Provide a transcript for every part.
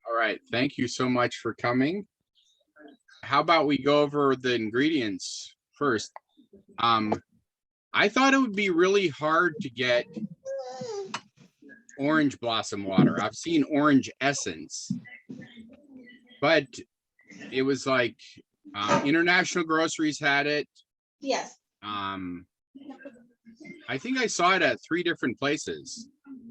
All right, thank you so much for coming. How about we go over the ingredients first? I thought it would be really hard to get orange blossom water. I've seen orange essence, but it was like international groceries had it. Yes. I think I saw it at 3 different places.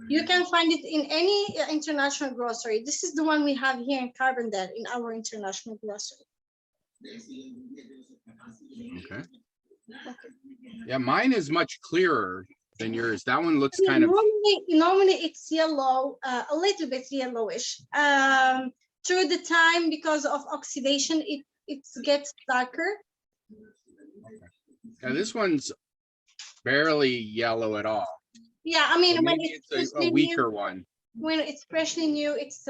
You can find it in any international grocery. This is the one we have here in Carbondale in our international grocery. Okay. Yeah, mine is much clearer than yours. That one looks kind of. Normally it's yellow, a little bit yellowish. Through the time, because of oxidation, it gets darker. Yeah, this one's barely yellow at all. Yeah, I mean, So when it's a weaker one. When it's freshly new, it's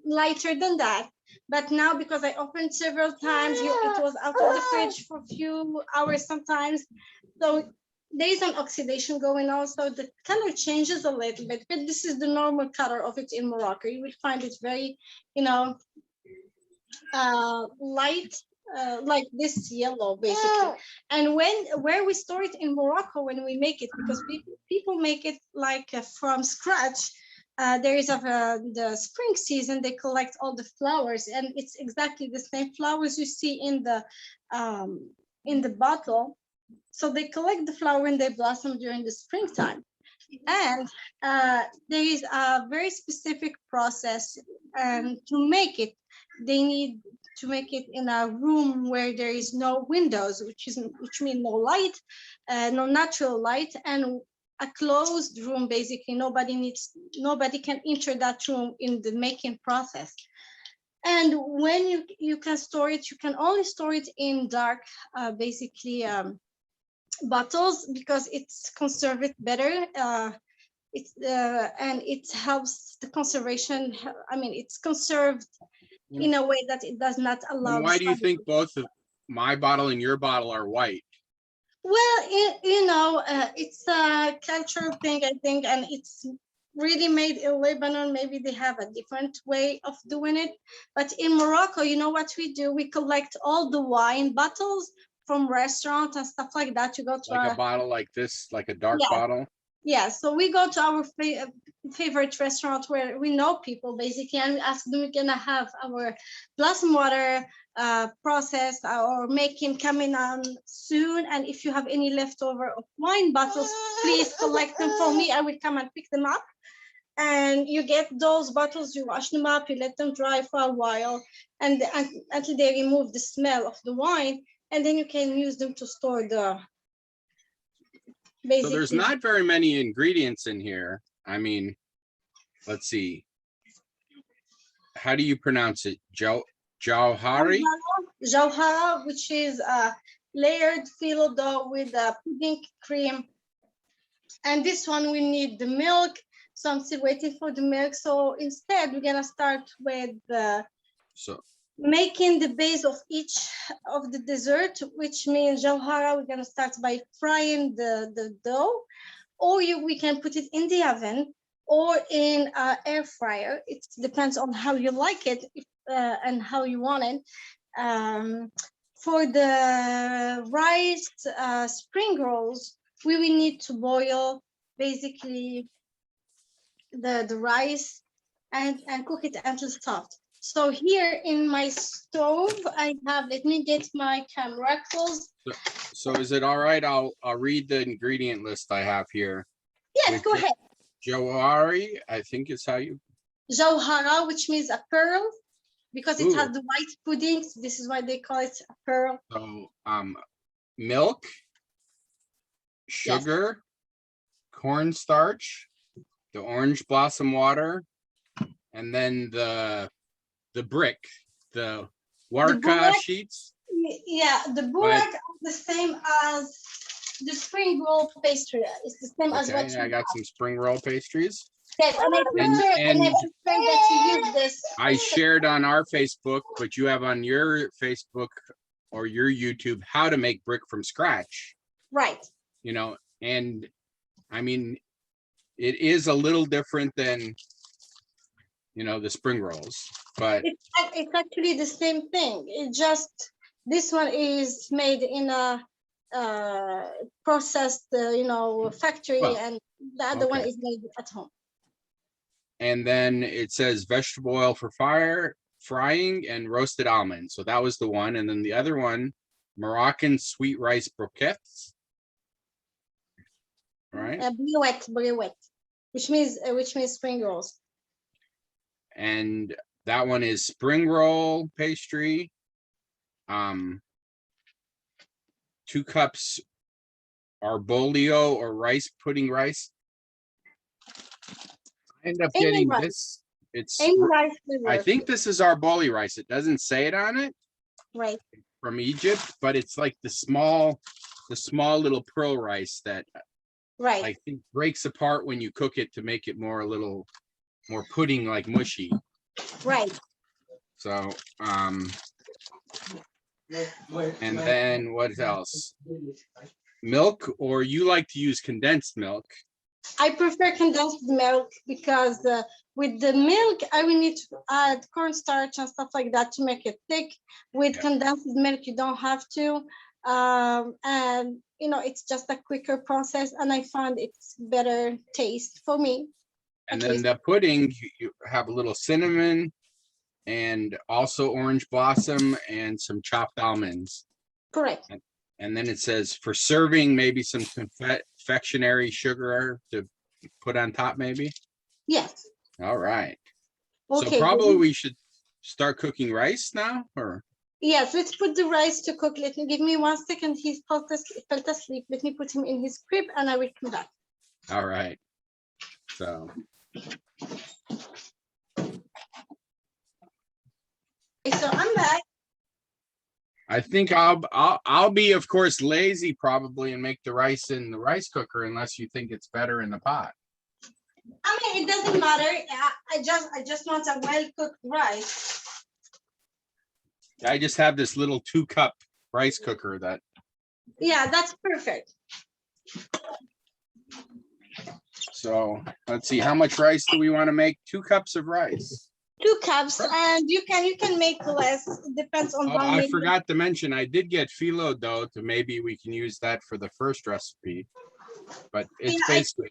lighter than that. But now, because I opened several times, it was out of the fridge for a few hours sometimes. So there's an oxidation going on. So the color changes a little bit, but this is the normal color of it in Morocco. You will find it very, light, like this yellow basically. And where we store it in Morocco when we make it, because people make it like from scratch. There is the spring season, they collect all the flowers, and it's exactly the same flowers you see in the bottle. So they collect the flower and they blossom during the springtime. And there is a very specific process to make it. They need to make it in a room where there is no windows, which means no light, no natural light, and a closed room. Basically, nobody can enter that room in the making process. And when you can store it, you can only store it in dark, bottles, because it's conserved better. And it helps the conservation. I mean, it's conserved in a way that it does not allow. And why do you think both of my bottle and your bottle are white? Well, it's a cultural thing, I think, and it's really made in Lebanon. Maybe they have a different way of doing it. But in Morocco, you know what we do? We collect all the wine bottles from restaurants and stuff like that. You go to like a bottle like this, like a dark bottle? Yeah, so we go to our favorite restaurant where we know people basically, and we ask them, we're gonna have our blossom water processed or making coming on soon, and if you have any leftover of wine bottles, please collect them for me. I will come and pick them up. And you get those bottles, you wash them up, you let them dry for a while, and until they remove the smell of the wine, and then you can use them to store the. So there's not very many ingredients in here. I mean, let's see. How do you pronounce it? Jawhara? Jawhara, which is a layered phyllo dough with a pudding cream. And this one we need the milk. So I'm still waiting for the milk. So instead, we're gonna start with making the base of each of the dessert, which means Jawhara, we're gonna start by frying the dough, or we can put it in the oven or in an air fryer. It depends on how you like it and how you want it. For the rice spring rolls, we will need to boil basically the rice and cook it until soft. So here in my stove, I have, let me get my camera close. So is it all right? I'll read the ingredient list I have here. Yes, go ahead. Jawhara, I think is how you. Jawhara, which means a pearl, because it has the white pudding. So this is why they call it a pearl. So milk, sugar, cornstarch, the orange blossom water, and then the brick, the Warqa sheets. Yeah, the burak is the same as the spring roll pastry. It's the same as what you I got some spring roll pastries. Yes, and I prefer that you use this. I shared on our Facebook, but you have on your Facebook or your YouTube how to make brick from scratch. Right. And I mean, it is a little different than you know, the spring rolls, but It's actually the same thing. It just, this one is made in a processed, you know, factory, Well, and the other one okay. is made at home. And then it says vegetable oil for frying and roasted almonds. So that was the one. And then the other one, Moroccan sweet rice brochettes. Right. Briouat, which means spring rolls. And that one is spring roll pastry. 2 cups arborio or rice pudding rice. I end up Any getting rice. this. It's Any rice will I work. think this is arboli rice. It doesn't say it on it. Right. From Egypt, but it's like the small little pearl rice that Right. I think breaks apart when you cook it to make it more a little more pudding like mushy. Right. So and then what else? Milk, or you like to use condensed milk? I prefer condensed milk because with the milk, I will need to add cornstarch and stuff like that to make it thick. With Yeah. condensed milk, you don't have to. And, you know, it's just a quicker process, and I find it's better taste for me. And at then least. the pudding, you have a little cinnamon and also orange blossom and some chopped almonds. Correct. And then it says for serving, maybe some confectionery sugar to put on top, maybe. Yes. All right. Okay. So probably we should start cooking rice now, or? Yes, let's put the rice to cook. Give me 1 second. He's fell asleep. Let me put him in his crib and I will come back. All right. So. Okay, so I'm back. I think I'll be, of course, lazy probably and make the rice in the rice cooker unless you think it's better in the pot. I mean, it doesn't matter. I just want a well-cooked rice. I just have this little 2-cup rice cooker that. Yeah, that's perfect. So let's see, how much rice do we want to make? 2 cups of rice. 2 cups, and you can make less. It depends on how many. I forgot to mention, I did get phyllo dough, to maybe we can use that for the first recipe. But it's basically.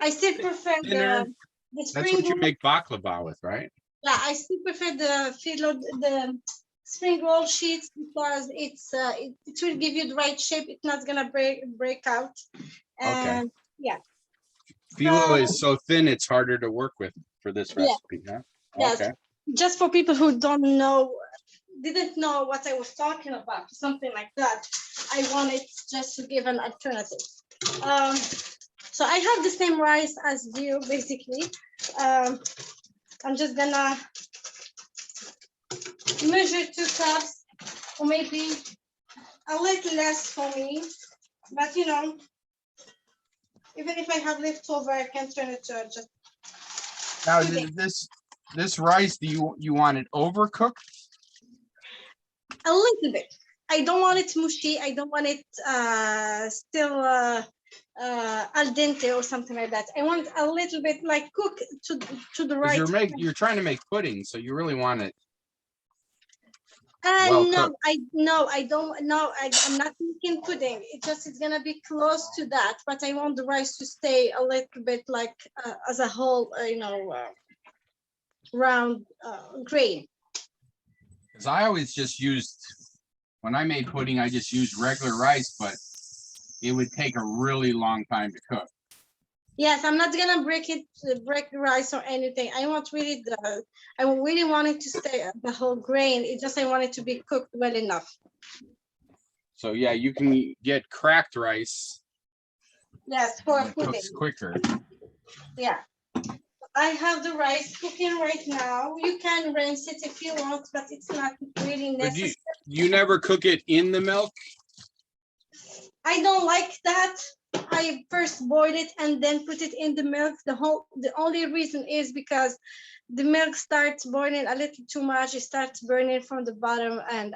I still prefer the That's spring what you roll. make baklava with, right? Yeah, I still prefer the phyllo, the spring roll sheets, because it will give you the right shape. It's not gonna break out. And Okay. yeah. Phyllo is so thin, it's harder to work with for this recipe, huh? Yes. Okay. Just for people who didn't know what I was talking about, something like that, I wanted just to give an alternative. So I have the same rice as you, basically. I'm just gonna measure 2 cups, or maybe a little less for me, but you know, even if I have leftover, I can turn it to just. Now, this rice, do you want it overcooked? A little bit. I don't want it mushy. I don't want it still al dente or something like that. I want a little bit like cook to the right. You're trying to make pudding, so you really want it. Well No, cooked. I don't know. I'm not making pudding. It's gonna be close to that, but I want the rice to stay a little bit like as a whole, round grain. Because I always just when I made pudding, I just used regular rice, but it would take a really long time to cook. Yes, I'm not gonna break the rice or anything. I want really I really want it to stay the whole grain. It's just I want it to be cooked well enough. So yeah, you can get cracked rice. Yes, for It pudding. cooks quicker. Yeah. I have the rice cooking right now. You can rinse it if you want, but it's not really necessary. But you never cook it in the milk? I don't like that. I first boil it and then put it in the milk. The only reason is because the milk starts boiling a little too much. It starts burning from the bottom, and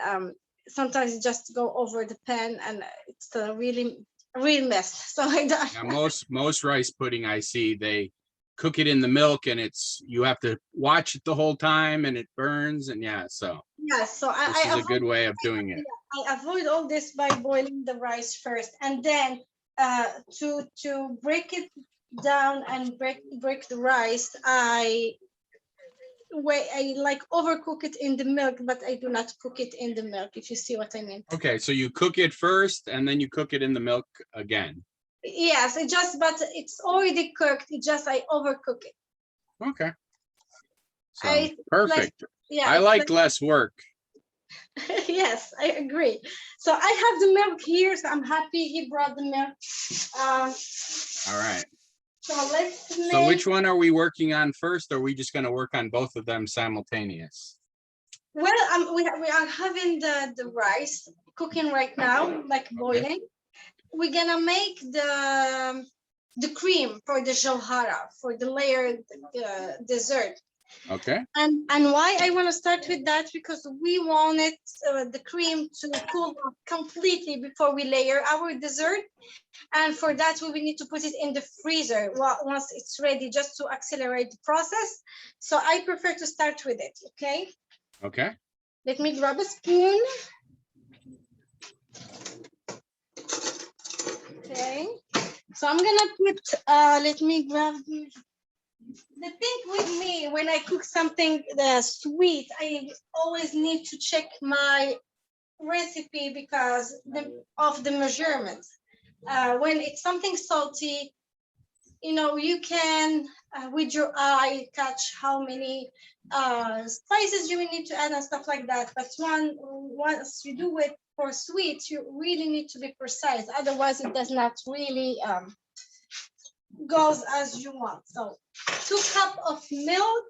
sometimes it just go over the pan, and it's a real mess. So I don't. Yeah, most rice pudding I see, they cook it in the milk and you have to watch it the whole time and it burns and so Yeah, so this is a good way of doing it. I avoid all this by boiling the rice first, and then to break it down and break the rice, I like overcook it in the milk, but I do not cook it in the milk, if you see what I mean. Okay, so you cook it first and then you cook it in the milk again. Yes, but it's already cooked. It just I overcook it. Okay. So perfect. Yeah, I like less work. Yes, I agree. So I have the milk here, so I'm happy he brought the milk. All right. So which one are we working on first? Or are we just going to work on both of them simultaneous? Well, we are having the rice cooking right now, like boiling. Okay. We're gonna make the cream for the jawhara, for the layered dessert. Okay. And why I want to start with that, because we wanted the cream to cool off completely before we layer our dessert. And for that, we will need to put it in the freezer once it's ready, just to accelerate the process. So I prefer to start with it, okay? Okay. Let me grab a spoon. Okay. So I'm gonna put, let me grab the thing with me when I cook something sweet, I always need to check my recipe because of the measurements. When it's something salty, you can with your eye catch how many spices you will need to add and stuff like that. But once you do it for sweet, you really need to be precise. Otherwise, it does not really goes as you want. So 2 cups of milk.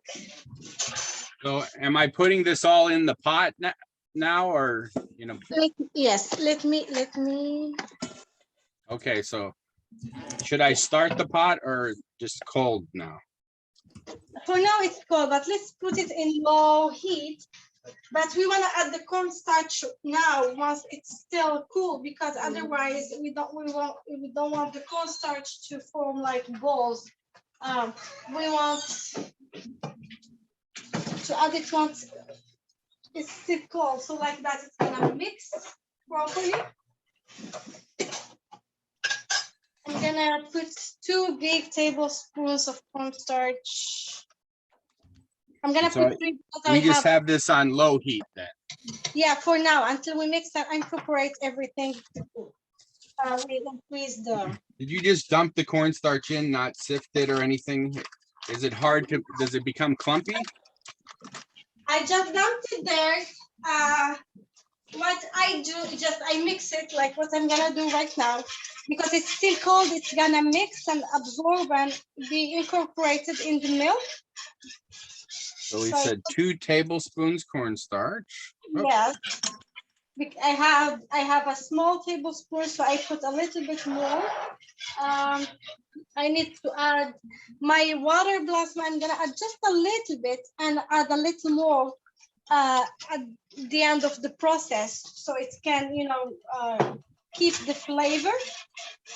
So am I putting this all in the pot now or, Yes, let me. Okay, so should I start the pot or just cold now? For now it's cold, but let's put it in low heat. But we want to add the cornstarch now once it's still cool, because otherwise we don't want the cornstarch to form like balls. We want to add it once it's still cold, so like that it's gonna mix properly. I'm gonna put 2 big tablespoons of cornstarch. I'm gonna put 3 because we just have this on low heat then. Yeah, for now, until we mix and incorporate everything. We increase the. Did you just dump the cornstarch in, not sift it or anything? Is it hard to? Does it become clumpy? I just dumped it there. What I do is just I mix it like what I'm gonna do right now, because it's still cold. It's gonna mix and absorb and be incorporated in the milk. So we said 2 tablespoons cornstarch. Yes. I have a small tablespoon, so I put a little bit more. I need to add my water blossom. I'm gonna add just a little bit and add a little more at the end of the process, so it can keep the flavor.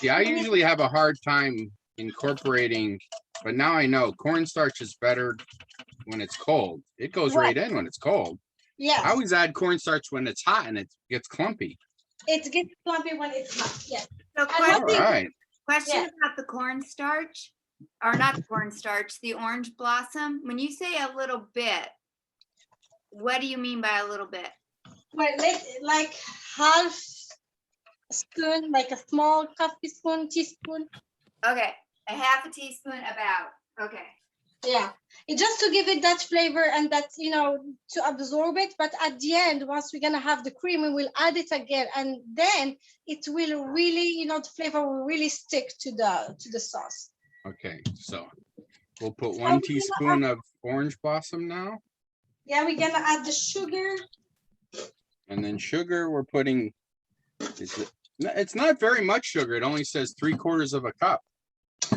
Yeah, I usually have a hard time incorporating, but now I know cornstarch is better when it's cold. It goes right in when it's cold. Yeah. I always add cornstarch when it's hot and it gets clumpy. It gets clumpy when it's hot. Yes. So question Yeah. about the cornstarch, or not the cornstarch, the orange blossom. When you say a little bit, what do you mean by a little bit? Well, like half spoon, like a small coffee spoon, teaspoon. Okay, a half a teaspoon about. Okay. Yeah, it's just to give it that flavor and that, to absorb it. But at the end, once we're gonna have the cream, we will add it again, and then it will really, the flavor will really stick to the sauce. Okay, so we'll put 1 teaspoon of orange blossom now. Yeah, we're gonna add the sugar. And then sugar, we're putting, it's not very much sugar. It only says 3/4 of a cup.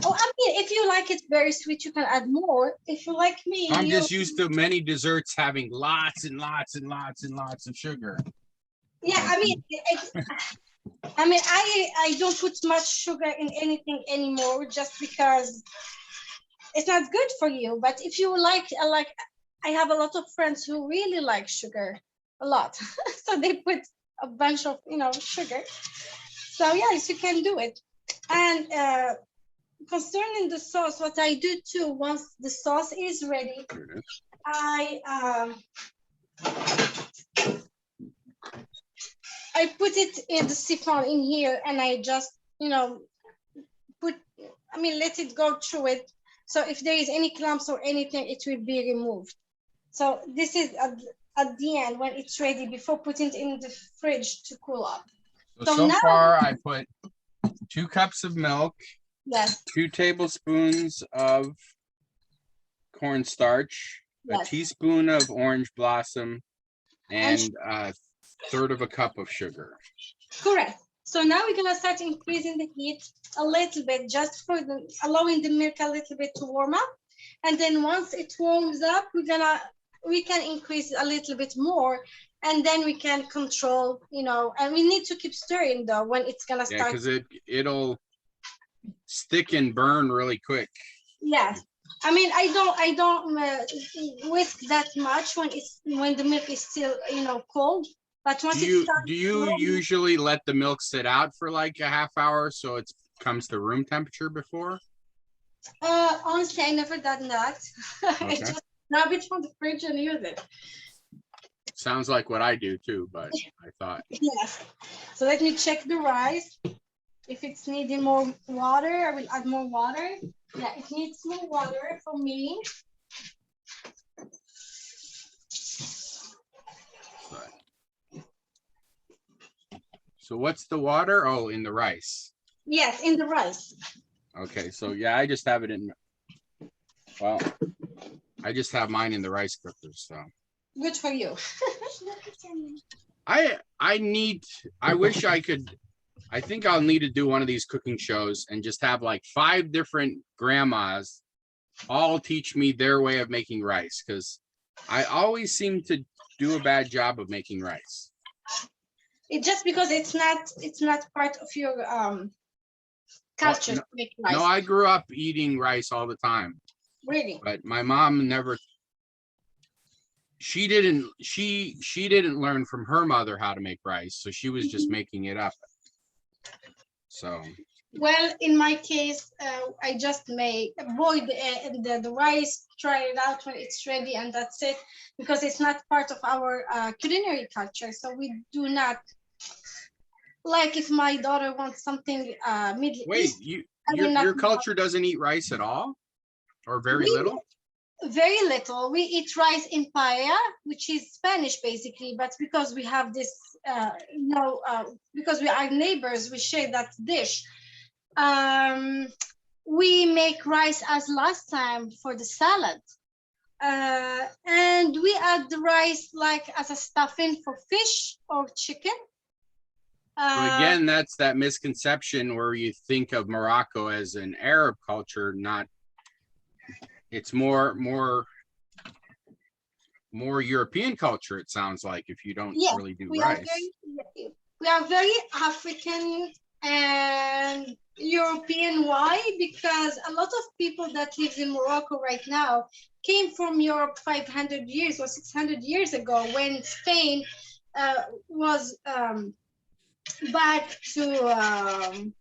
Oh, I mean, if you like it very sweet, you can add more. If you like me, I'm just used to many desserts having lots and lots and lots and lots of sugar. Yeah, I mean, I don't put much sugar in anything anymore, just because it's not good for you. But if you like, I have a lot of friends who really like sugar a lot. So they put a bunch of, sugar. So yes, you can do it. And concerning the sauce, what I do too, once the sauce is ready, I put it in the siphon in here, and I just, let it go through it. So if there is any clumps or anything, it will be removed. So this is at the end when it's ready, before putting it in the fridge to cool up. So now, far I put 2 cups of milk, yes, 2 tablespoons of cornstarch, yes, a teaspoon of orange blossom, and a third of a cup of sugar. Correct. So now we're gonna start increasing the heat a little bit, just for allowing the milk a little bit to warm up. And then once it warms up, we can increase a little bit more, and then we can control, and we need to keep stirring though when it's gonna start. Yeah, because it'll stick and burn really quick. Yes. I don't whisk that much when the milk is still, cold. But once do you usually let the milk sit out for like a half hour so it comes to room temperature before? Honestly, I never done that. Okay. I just grab it from the fridge and use it. Sounds like what I do too, but I thought. Yes. So let me check the rice. If it's needing more water, I will add more water. Yeah, it needs more water for me. So what's the water? Oh, in the rice. Yes, in the rice. Okay, so yeah, I just have it in. Well, I just have mine in the rice cooker, so. Good for you. I wish I could. I think I'll need to do one of these cooking shows and just have like 5 different grandmas all teach me their way of making rice, because I always seem to do a bad job of making rice. It's just because it's not part of your culture to make rice. No, I grew up eating rice all the time. Really? But my mom never. She didn't learn from her mother how to make rice, so she was just making it up. So. Well, in my case, I just boil the rice, try it out when it's ready, and that's it, because it's not part of our culinary culture. So we do not, like, if my daughter wants something Middle Wait, East. your culture doesn't eat rice at all, or very little? Very little. We eat rice in paella, which is Spanish basically, but because we have this, because we are neighbors, we share that dish. We make rice as last time for the salad, and we add the rice like as a stuffing for fish or chicken. So again, that's that misconception where you think of Morocco as an Arab culture, not. It's more European culture, it sounds like, if you don't really do rice. We are very African and European. Why? Because a lot of people that live in Morocco right now came from Europe 500 years or 600 years ago, when Spain was back to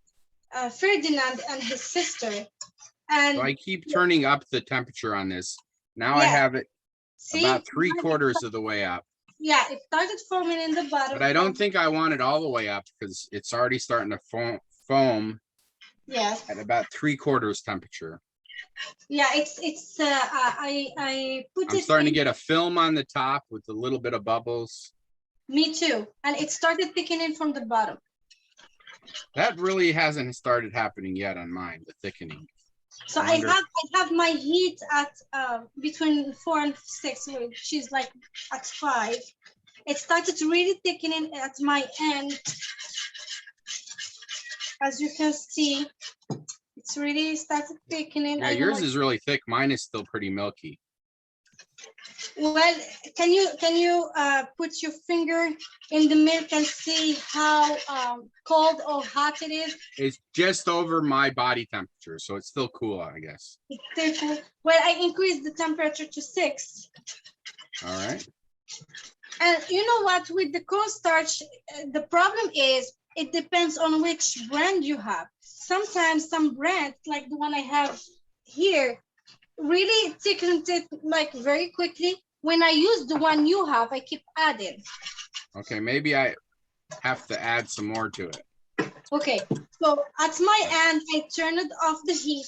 Ferdinand and his sister. And so I keep turning up the temperature on this. Now I have it about 3/4 of the way up. Yeah, it started foaming in the bottom. But I don't think I want it all the way up, because it's already starting to foam. Yes. At about 3/4 temperature. Yeah, I put it. I'm starting to get a film on the top with a little bit of bubbles. Me too, and it started thickening from the bottom. That really hasn't started happening yet on mine, the thickening. So I have my heat at between 4 and 6, which is like at 5. It started really thickening at my end. As you can see, it's really started thickening. Yeah, yours is really thick. Mine is still pretty milky. Well, can you put your finger in the milk and see how cold or hot it is? It's just over my body temperature, so it's still cool, I guess. It's still cool. Well, I increased the temperature to 6. All right. And you know what? With the cornstarch, the problem is it depends on which brand you have. Sometimes some brands, like the one I have here, really thickens it like very quickly. When I use the one you have, I keep adding. Okay, maybe I have to add some more to it. Okay, so at my end, I turn it off the heat.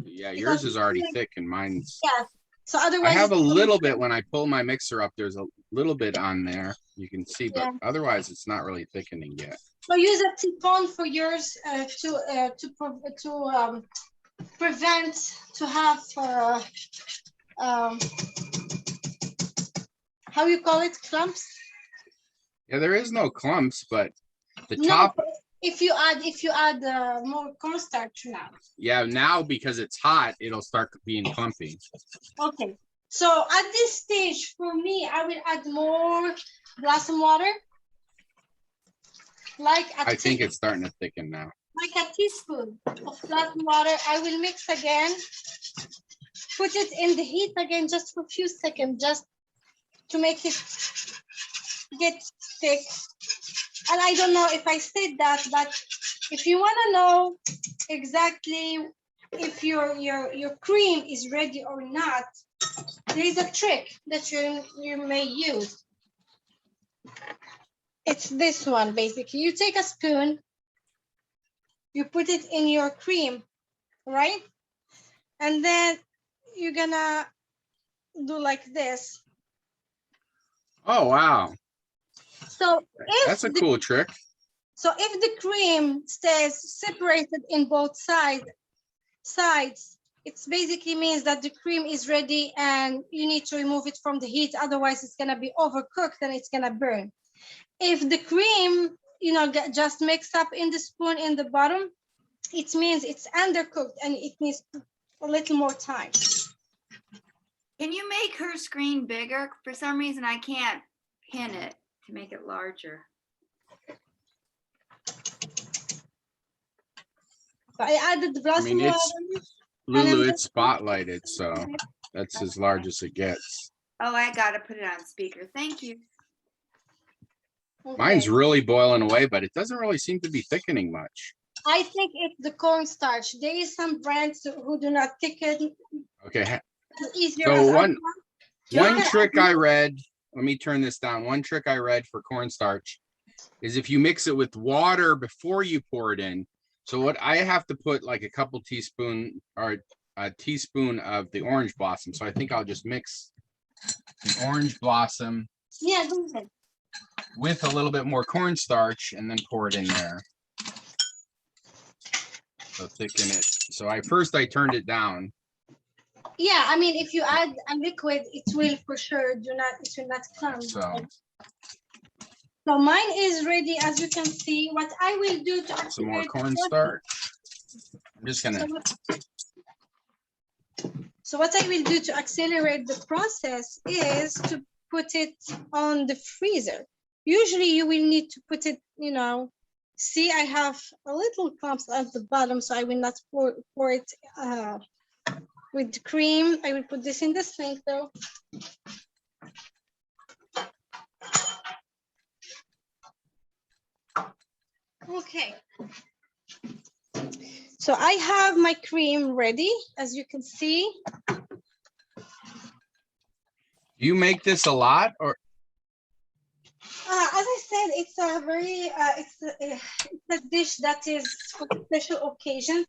Yeah, yours is already thick and mine's. Yeah, so otherwise. I have a little bit when I pull my mixer up, there's a little bit on there. You can see, but otherwise it's not really thickening yet. So use a teaspoon for yours to prevent to have how you call it, clumps? Yeah, there is no clumps, but the No, top. If you add more cornstarch now. Yeah, now because it's hot, it'll start being clumpy. Okay, so at this stage, for me, I will add more blossom water. I think it's starting to thicken now. Like a teaspoon of blossom water. I will mix again. Put it in the heat again just for a few seconds, just to make it get thick. And I don't know if I said that, but if you want to know exactly if your cream is ready or not, there is a trick that you may use. It's this one, basically. You take a spoon, you put it in your cream, right? And then you're gonna do like this. Oh, wow. So that's a cool trick. So if the cream stays separated in both sides, it basically means that the cream is ready and you need to remove it from the heat. Otherwise, it's gonna be overcooked and it's gonna burn. If the cream, just mix up in the spoon in the bottom, it means it's undercooked and it needs a little more time. Can you make her screen bigger? For some reason, I can't pin it to make it larger. So I added the blossom water. Lulu, it's spotlighted, so that's as large as it gets. Oh, I gotta put it on speaker. Thank you. Okay. Mine's really boiling away, but it doesn't really seem to be thickening much. I think it's the cornstarch. There is some brands who do not thicken. Okay. So one trick I read, let me turn this down. One trick I read for cornstarch is if you mix it with water before you pour it in. So what I have to put like a couple teaspoon or a teaspoon of the orange blossom. So I think I'll just mix the orange blossom with a little bit more cornstarch and then pour it in there. So thicken it. So first I turned it down. Yeah, I mean, if you add a liquid, it will for sure it will not clump. So mine is ready, as you can see. What I will do to activate some more cornstarch. I'm just gonna. So what I will do to accelerate the process is to put it on the freezer. Usually you will need to put it, see, I have a little clumps at the bottom, so I will not pour it with the cream. I will put this in the sink though. Okay. So I have my cream ready, as you can see. You make this a lot, or? As I said, it's a very it's a dish that is for special occasion.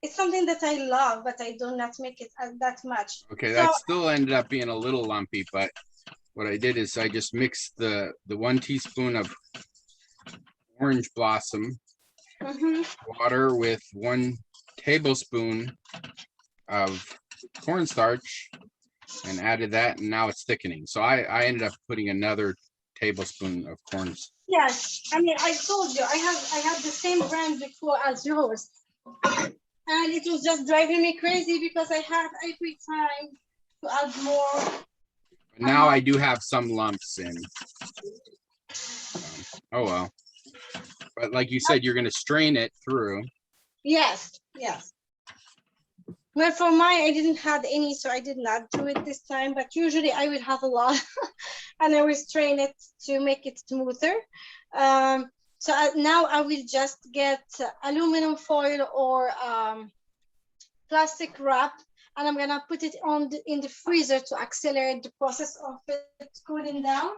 It's something that I love, but I do not make it that much. Okay, that still ended up being a little lumpy, but what I did is I just mixed the 1 teaspoon of orange blossom water with 1 tablespoon of cornstarch and added that, and now it's thickening. So I ended up putting another tablespoon of corn. Yes, I mean, I told you I had the same brand before as yours, and it was just driving me crazy because I had every time to add more. Now I do have some lumps in. Oh well. But like you said, you're gonna strain it through. Yes, yes. Well, for mine, I didn't have any, so I did not do it this time. But usually I would have a lot, and I will strain it to make it smoother. Now I will just get aluminum foil or plastic wrap, and I'm gonna put it in the freezer to accelerate the process of it cooling down,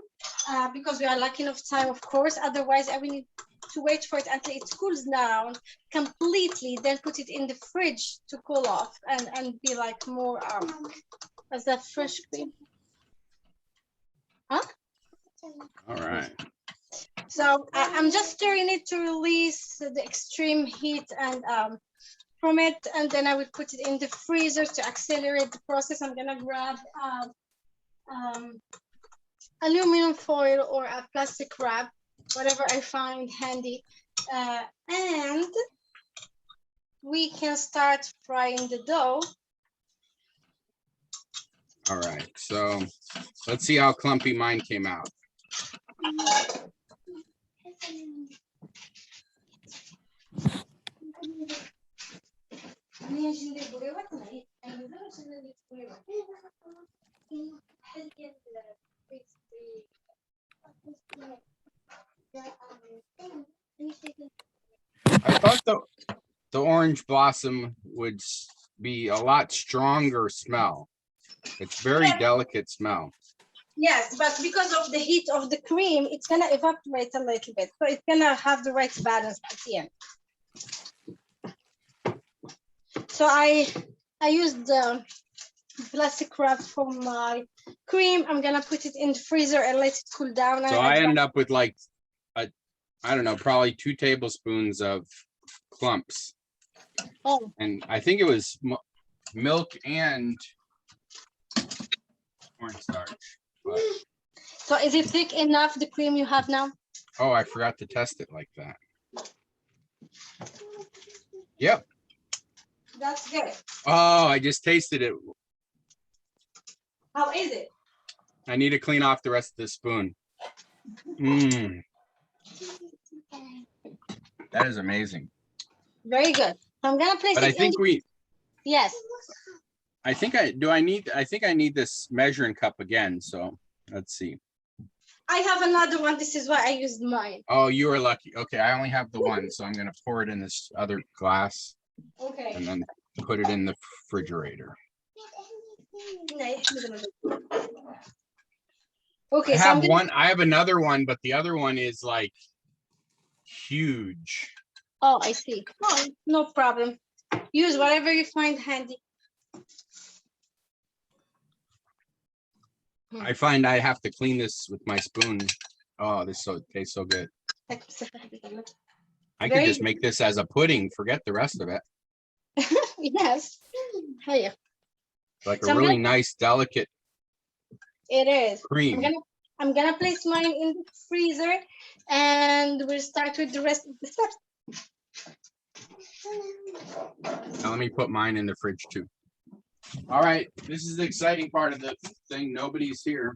because we are lacking of time, of course. Otherwise, I will need to wait for it until it cools down completely, then put it in the fridge to cool off and be like more as that fresh cream. Huh? All right. So I'm just stirring it to release the extreme heat and from it, and then I will put it in the freezer to accelerate the process. I'm gonna grab aluminum foil or a plastic wrap, whatever I find handy, and we can start frying the dough. All right, so let's see how clumpy mine came out. I thought the orange blossom would be a lot stronger smell. It's very delicate smell. Yes, but because of the heat of the cream, it's gonna evaporate a little bit, so it's gonna have the right balance at the end. So I used the plastic wrap for my cream. I'm gonna put it in the freezer and let it cool down. So I ended up with like I don't know, probably 2 tablespoons of clumps. Oh. And I think it was milk and cornstarch. But... So is it thick enough, the cream you have now? Oh, I forgot to test it like that. Yep. That's good. Oh, I just tasted it. How is it? I need to clean off the rest of the spoon. Mmm. That is amazing. Very good. I'm gonna place but it I think Yes. I think I need this measuring cup again. So let's see. I have another one. This is why I used mine. Oh, you are lucky. Okay, I only have the one, so I'm gonna pour it in this other glass. Okay. And then put it in the refrigerator. Okay. I have another one, but the other one is like huge. Oh, I see. Oh, no problem. Use whatever you find handy. I find I have to clean this with my spoon. Oh, this tastes so good. I could just make this as a pudding. Forget the rest of it. Yes. Hiya. Like a really nice, delicate. It is. Cream. I'm gonna place mine in the freezer, and we'll start with the rest of the steps. Now let me put mine in the fridge too. All right, this is the exciting part of the thing. Nobody's here.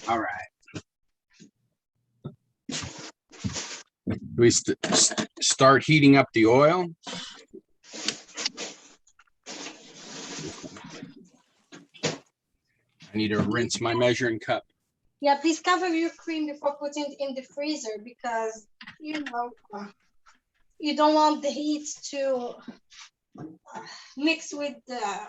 All right. We start heating up the oil. I need to rinse my measuring cup. Yeah, please cover your cream before putting it in the freezer, because you don't want the heat to mix with the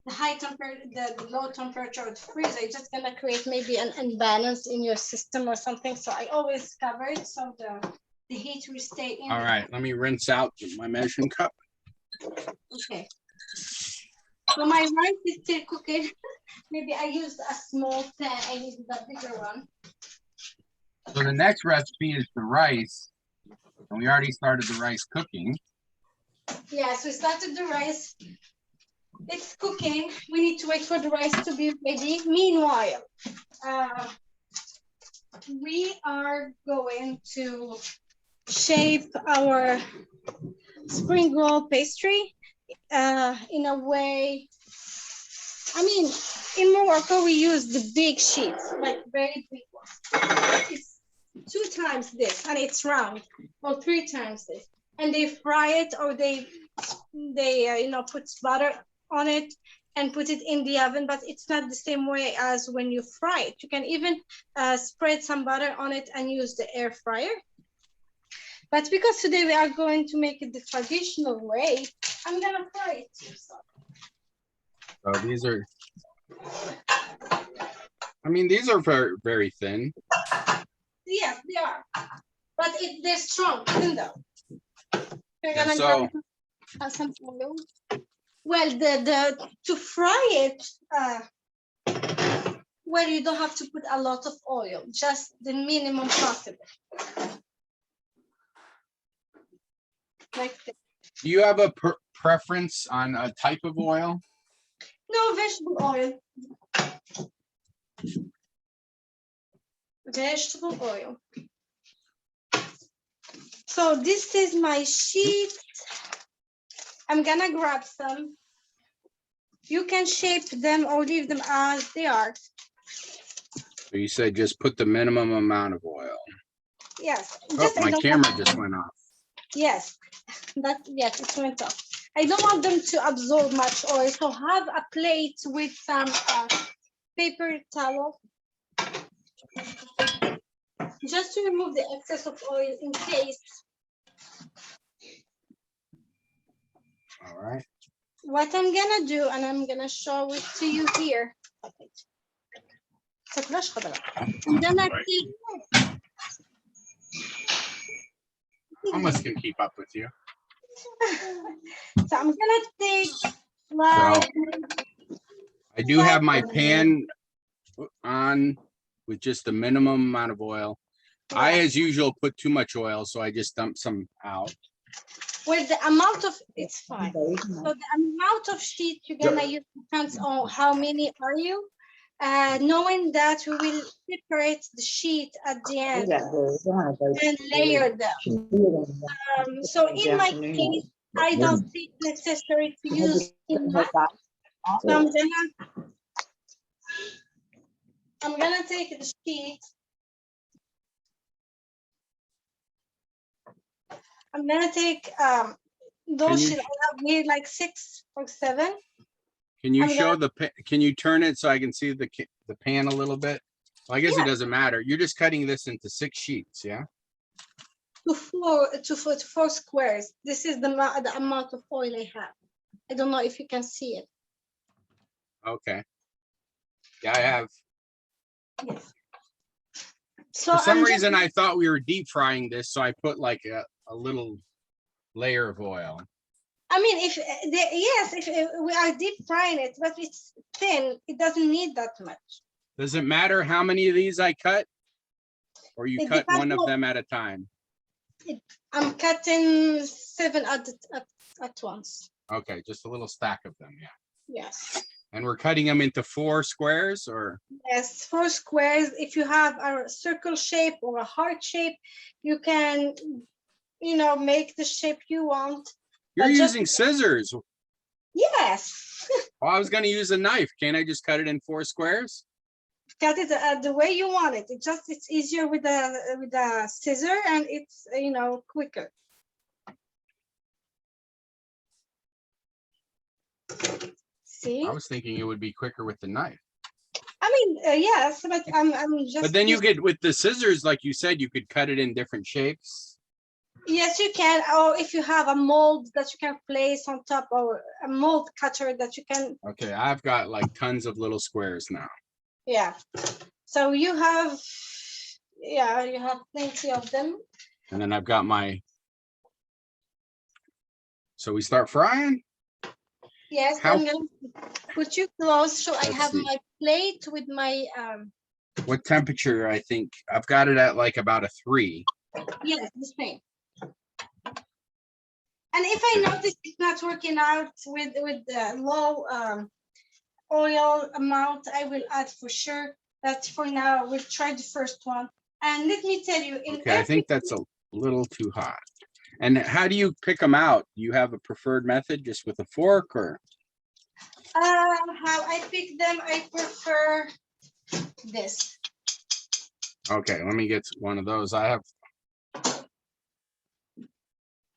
high temperature, the low temperature of the freezer. It's just gonna create maybe an imbalance in your system or something. So I always cover it so the heat will stay in. All right, let me rinse out my measuring cup. Okay. So my rice is still cooking. Maybe I used a small pan. I used the bigger one. So the next recipe is the rice. And we already started the rice cooking. Yes, we started the rice. It's cooking. We need to wait for the rice to be ready. Meanwhile, we are going to shape our spring roll pastry. In a way, I mean, in Morocco, we use the big sheets, like very big ones. It's 2 times this, and it's round, or 3 times this. And they fry it, or they put butter on it and put it in the oven, but it's not the same way as when you fry it. You can even spread some butter on it and use the air fryer. But because today we are going to make it the traditional way, I'm gonna fry it too. Oh, these are, I mean, these are very, very thin. Yes, they are, but they're strong, even though. We're Yeah, gonna so grab some oil. Well, to fry it, well, you don't have to put a lot of oil, just the minimum possible. Like this. do you have a preference on a type of oil? No, vegetable oil. Vegetable oil. So this is my sheet. I'm gonna grab some. You can shape them or leave them as they are. So you said just put the minimum amount of oil. Yes. Oh, my camera just went off. Yes, yes, it went off. I don't want them to absorb much oil, so have a plate with some paper towel, just to remove the excess of oil in case. All right. What I'm gonna do, and I'm gonna show it to you here. I'm gonna take. Almost can keep up with you. So I'm gonna take like. I do have my pan on with just the minimum amount of oil. I, as usual, put too much oil, so I just dump some out. Well, the amount of, it's fine. So the amount of sheet you're gonna use depends on how many are you. Knowing that we will separate the sheet at the end and layer them. So in my case, I don't think necessary to use too much. So I'm gonna take the sheet. I'm gonna take those sheets. I have here like 6 or 7. Can you show can you turn it so I can see the pan a little bit? Well, I guess it doesn't matter. You're just cutting this into 6 sheets, yeah? To 4 squares. This is the amount of oil I have. I don't know if you can see it. Okay. Yeah, I have. Yes. So for some reason, I thought we were deep frying this, so I put like a little layer of oil. I mean, if we are deep frying it, but it's thin, it doesn't need that much. Does it matter how many of these I cut? Or you cut one of them at a time? I'm cutting 7 at once. Okay, just a little stack of them, yeah. Yes. And we're cutting them into 4 squares, or? Yes, 4 squares. If you have a circle shape or a heart shape, you can, make the shape you want. You're using scissors. Yes. Well, I was going to use a knife. Can't I just cut it in 4 squares? Cut it the way you want it. It's easier with a scissor, and it's quicker. See? I was thinking it would be quicker with the knife. I mean, yes, but I'm just. But then you could, with the scissors, like you said, you could cut it in different shapes. Yes, you can. Or if you have a mold that you can place on top, or a mold cutter that you can. Okay, I've got like tons of little squares now. Yeah. So you have plenty of them. And then I've got so we start frying? Yes, I'm going to put you close. So I have my plate with my. What temperature? I think I've got it at like about a 3. Yes, the same. And if I notice it's not working out with the low oil amount, I will add for sure. But for now, we'll try the first one. And let me tell you, I think that's a little too hot. And how do you pick them out? Do you have a preferred method, just with a fork, or? How I pick them, I prefer this. Okay, let me get one of those. I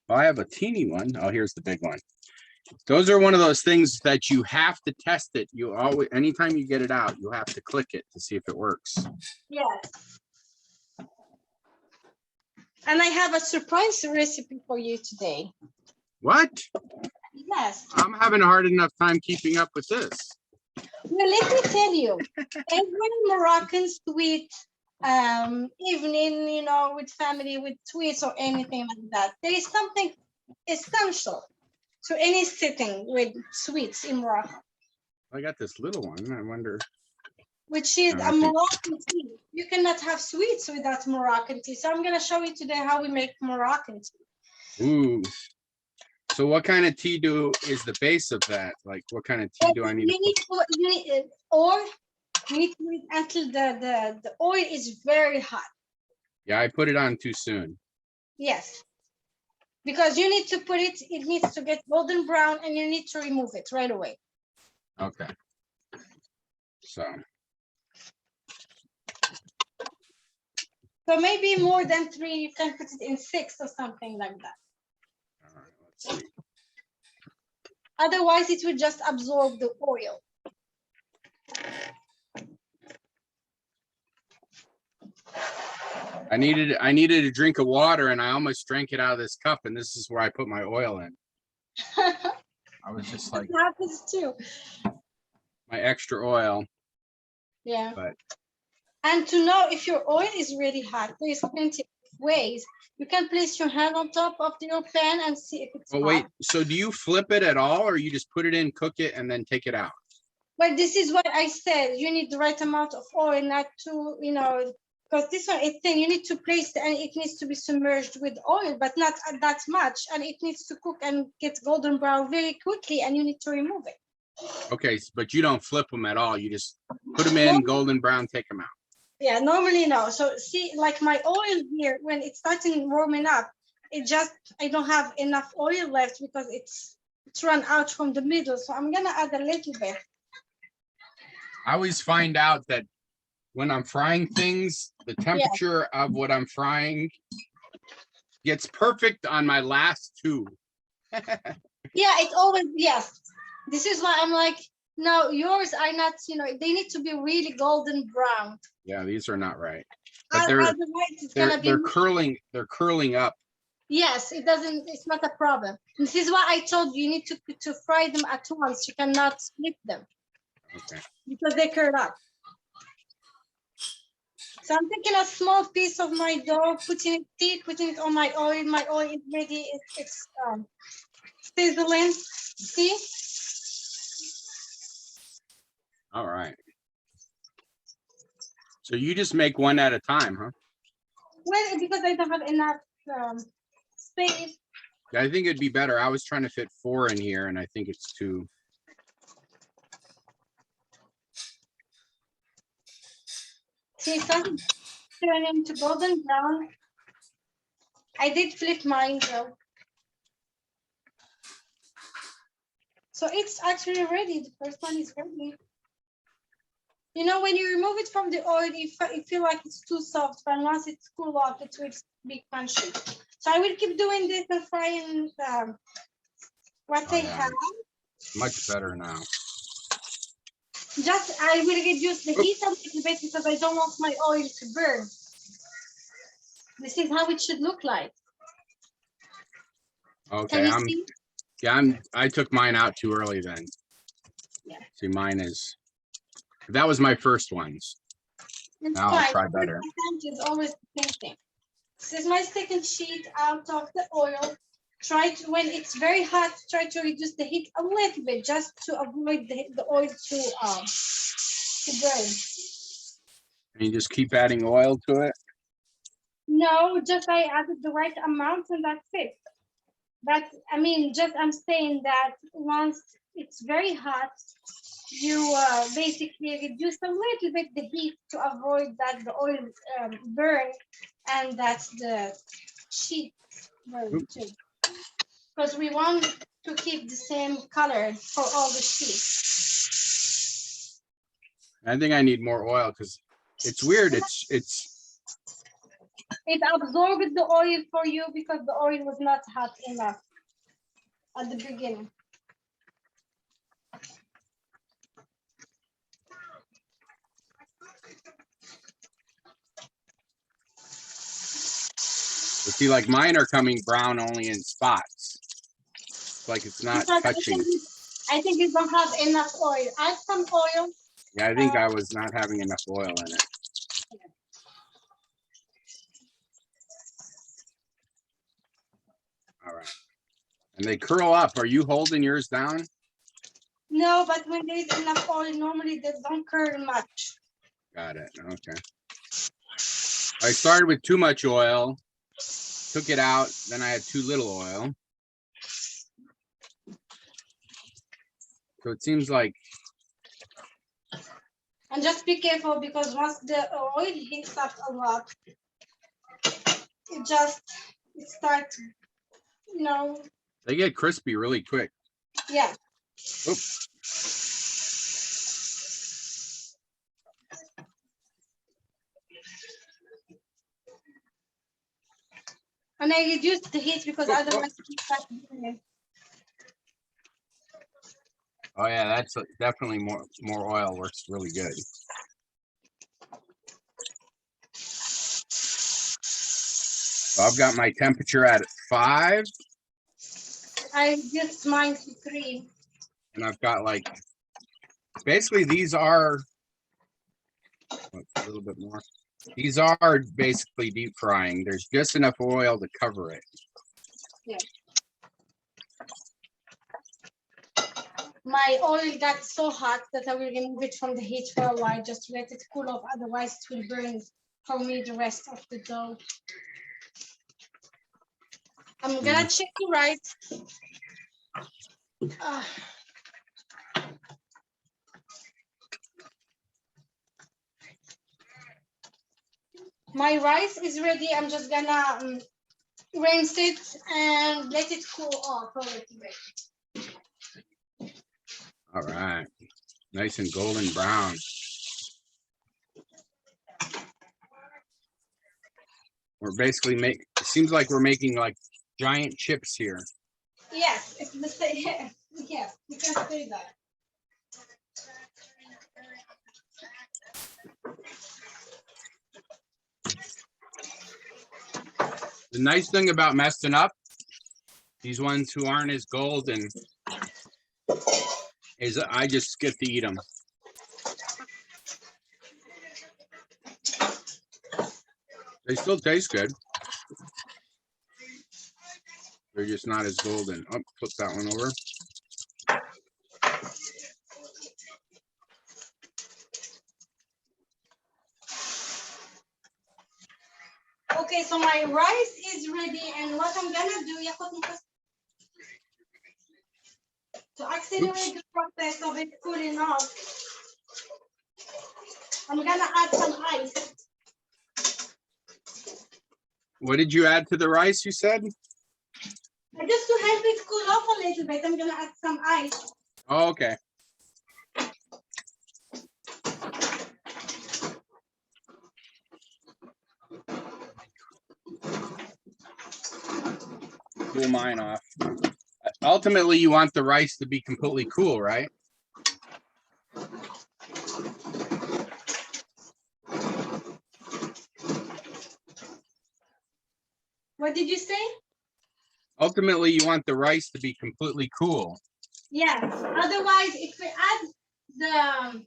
have a teeny one. Oh, here's the big one. Those are one of those things that you have to test it. You always, anytime you get it out, you have to click it to see if it works. Yes. And I have a surprise recipe for you today. What? Yes. I'm having a hard enough time keeping up with this. Well, let me tell you, every Moroccan sweet evening, you know, with family, with sweets or anything like that, there is something essential to any sitting with sweets in Morocco. I got this little one. I wonder. Which is a Moroccan tea. You cannot have sweets without Moroccan tea. So I'm going to show you today how we make Moroccan tea. Ooh. So what kind of tea is the base of that? Like what kind of tea do I need? You need to wait until the oil is very hot. Yeah, I put it on too soon. Yes. Because you need to put it needs to get golden brown and you need to remove it right away. Okay. So maybe more than 3, you can put it in 6 or something like that. All right, let's see. Otherwise, it will just absorb the oil. I needed a drink of water and I almost drank it out of this cup, and this is where I put my oil in. I was just like, that happens too. My extra oil. Yeah. But and to know if your oil is really hot, there's plenty of ways. You can place your hand on top of your pan and see if it's hot. Wait, so do you flip it at all, or you just put it in, cook it, and then take it out? Well, this is what I said. You need the right amount of oil, not to, you know, because this one is thin. You need to place it, and it needs to be submerged with oil, but not that much. And it needs to cook and get golden brown very quickly, and you need to remove it. Okay, but you don't flip them at all. You just put them in, golden brown, take them out. Yeah, normally no. So see, like my oil here, when it's starting warming up, I don't have enough oil left because it's run out from the middle. So I'm gonna add a little bit. I always find out that when I'm frying things, the temperature of what I'm frying gets perfect on my last 2. Yeah, it always, yes. This is why I'm like, no, yours are not, you know, they need to be really golden brown. Yeah, these are not right. But they're curling, they're curling up. Yes, it's not a problem. This is why I told you need to fry them at once. You cannot split them. Okay. Because they curl up. So I'm taking a small piece of my dough, putting it on my oil. My oil is ready. It's sizzling. See? All right. So you just make one at a time, huh? Well, because I don't have enough space. I think it'd be better. I was trying to fit 4 in here, and I think it's 2. See, something turning to golden brown. I did flip mine though. So it's actually ready. The first one is ready. You know, when you remove it from the oil, you feel like it's too soft, but once it's cool off, it will be crunchy. So I will keep doing this and frying what I have. Much better now. Just, I will reduce the heat a little bit because I don't want my oil to burn. This is how it should look like. Okay, I took mine out too early then. Yeah. See, mine is, that was my first ones. Now I'll try better. It's always the same thing. This is my second sheet out of the oil. Try to, when it's very hot, try to reduce the heat a little bit just to avoid the oil to burn. And you just keep adding oil to it? No, just I added the right amount and that's it. But I mean, I'm saying that once it's very hot, you basically reduce a little bit the heat to avoid that the oil burn, and that's the sheet Because we want to keep the same color for all the sheets. I think I need more oil because it's weird. It absorbed the oil for you because the oil was not hot enough at the beginning. But see, like mine are coming brown only in spots. It's like it's not touching. I think you don't have enough oil. Add some oil. Yeah, I think I was not having enough oil in it. All right. And they curl up. Are you holding yours down? No, but when there's enough oil, normally they don't curl much. Got it. Okay. I started with too much oil, took it out, then I had too little oil. So it seems like. And just be careful because once the oil heats up a lot, it starts, you know. They get crispy really quick. Yeah. Oops. And I reduced the heat because otherwise it starts burning. Oh yeah, that's definitely more oil works really good. So I've got my temperature at 5. I reduced mine to 3. And I've got like, basically these are, a little bit more. These are basically deep frying. There's just enough oil to cover it. Yeah. My oil got so hot that I will remove it from the heat for a while, just to let it cool off. Otherwise, it will burn for me the rest of the dough. I'm gonna check the rice. My rice is ready. I'm just gonna rinse it and let it cool off a little bit. All right, nice and golden brown. We're basically it seems like we're making like giant chips here. Yes, it's the same. Yes, you can say that. The nice thing about messing up, these ones who aren't as golden, is I just get to eat them. They still taste good. They're just not as golden. Oh, flip that one over. Okay, so my rice is ready, and what I'm gonna do, to accelerate the process of it cooling off, I'm gonna add some ice. What did you add to the rice, you said? Just to help it cool off a little bit, I'm gonna add some ice. Oh, okay. Cool mine off. Ultimately, you want the rice to be completely cool, right? What did you say? Ultimately, you want the rice to be completely cool. Yeah. Otherwise, if we add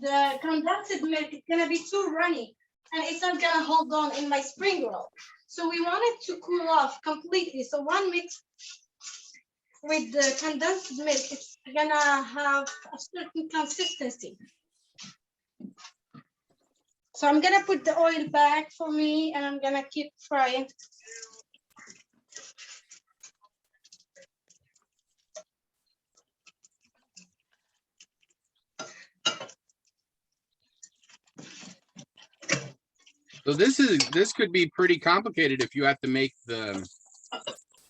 the condensed milk, it's gonna be too runny, and it's not gonna hold on in my spring roll. So we want it to cool off completely. So one mix with the condensed milk, it's gonna have a certain consistency. So I'm gonna put the oil back for me, and I'm gonna keep frying. So this could be pretty complicated if you have to make the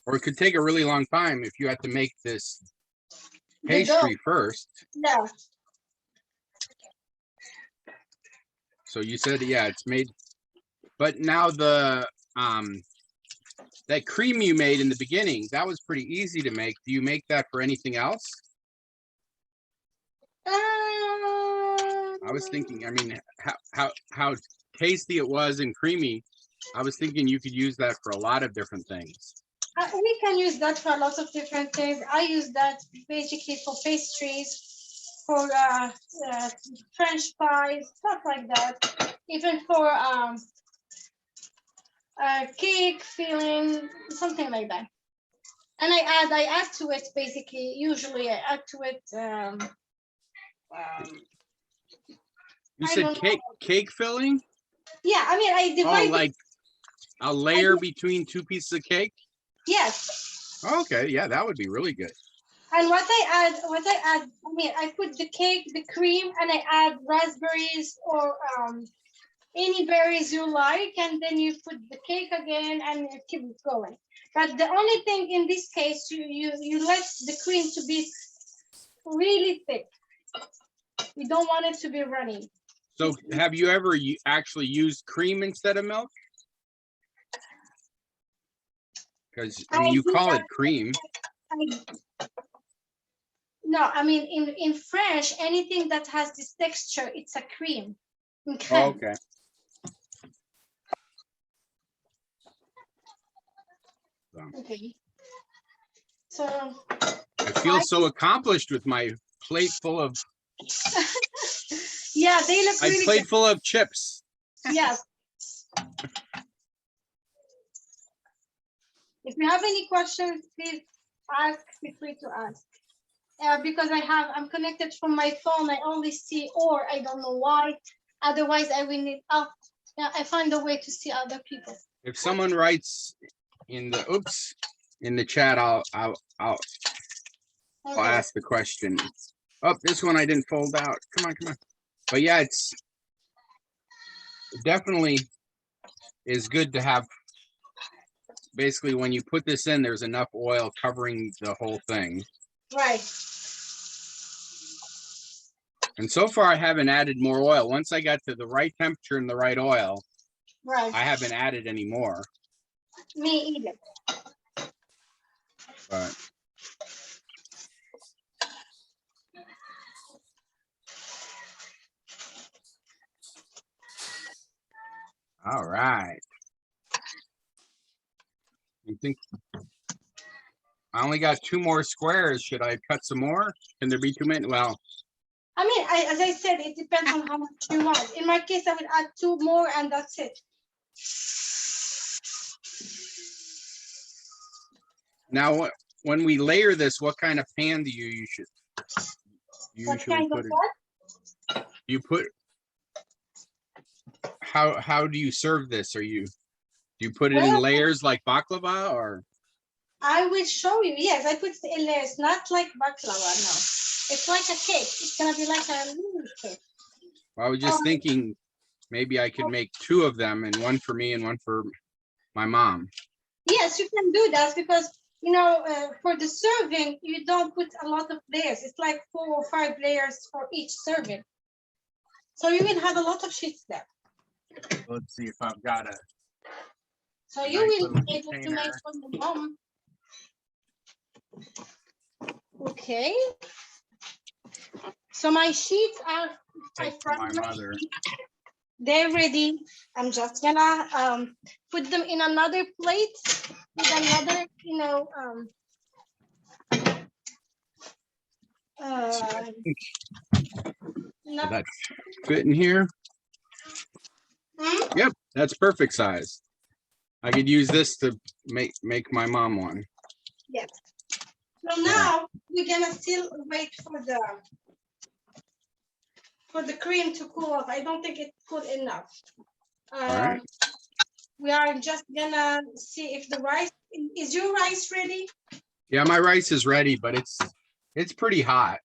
Or it could take a really long time if you had to make this The dough. pastry first. Yeah. So you said, yeah, it's made, but now the that cream you made in the beginning, that was pretty easy to make. Do you make that for anything else? I was thinking, I mean, how tasty it was and creamy. I was thinking you could use that for a lot of different things. We can use that for a lot of different things. I use that basically for pastries, for French pies, stuff like that. Even for cake filling, something like that. And I add to it basically. Usually, I add to it. You I said don't cake filling? Yeah, I mean, I divide. Oh, like a layer between two pieces of cake? Yes. Okay, yeah, that would be really good. And what I add, I mean, I put the cake, the cream, and I add raspberries or any berries you like, and then you put the cake again and you keep it going. But the only thing in this case, you let the cream to be really thick. We don't want it to be runny. So have you ever actually used cream instead of milk? Because I mean, you call it cream. No, I mean in French, anything that has this texture, it's a cream. Okay. Oh, okay. Okay. So I feel so accomplished with my plate full of. Yeah, they look really My plate good. full of chips. Yes. If you have any questions, please ask. Feel free to ask. Because I'm connected from my phone. I only see, or I don't know why. Otherwise, I will need. Oh, yeah, I find a way to see other people. If someone writes in the chat, I'll Okay. ask the question. Oh, this one I didn't fold out. Come on. But yeah, it definitely is good to have. Basically, when you put this in, there's enough oil covering the whole thing. Right. And so far, I haven't added more oil. Once I got to the right temperature and the right oil, Right. I haven't added any more. Me either. But all right. You think I only got 2 more squares? Should I cut some more? Can there be too many? Well, I mean, as I said, it depends on how much you want. In my case, I will add 2 more, and that's it. now when we layer this, what kind of pan do you usually put it? What? You put how do you serve this? Do you put it in layers like baklava or? I will show you. Yes, I put it in layers, not like baklava. No, it's like a cake. It's gonna be like a little cake. I was just thinking maybe I could make 2 of them, and one for me and one for my mom. Yes, you can do that because you know for the serving you don't put a lot of layers. It's like 4 or 5 layers for each serving, so you will have a lot of sheets there. Let's see if I've got a. So you will be able to make for your mom. Okay. So my sheets are. They're ready. I'm just gonna put them in another plate with another, you know, Will that fit in here? Yep, that's perfect size. I could use this to make my mom one. Yes. So now we're gonna still wait for the cream to cool off. I don't think it's cool enough. All right. We are just gonna see if the rice is your rice ready? Yeah, my rice is ready, but it's pretty hot.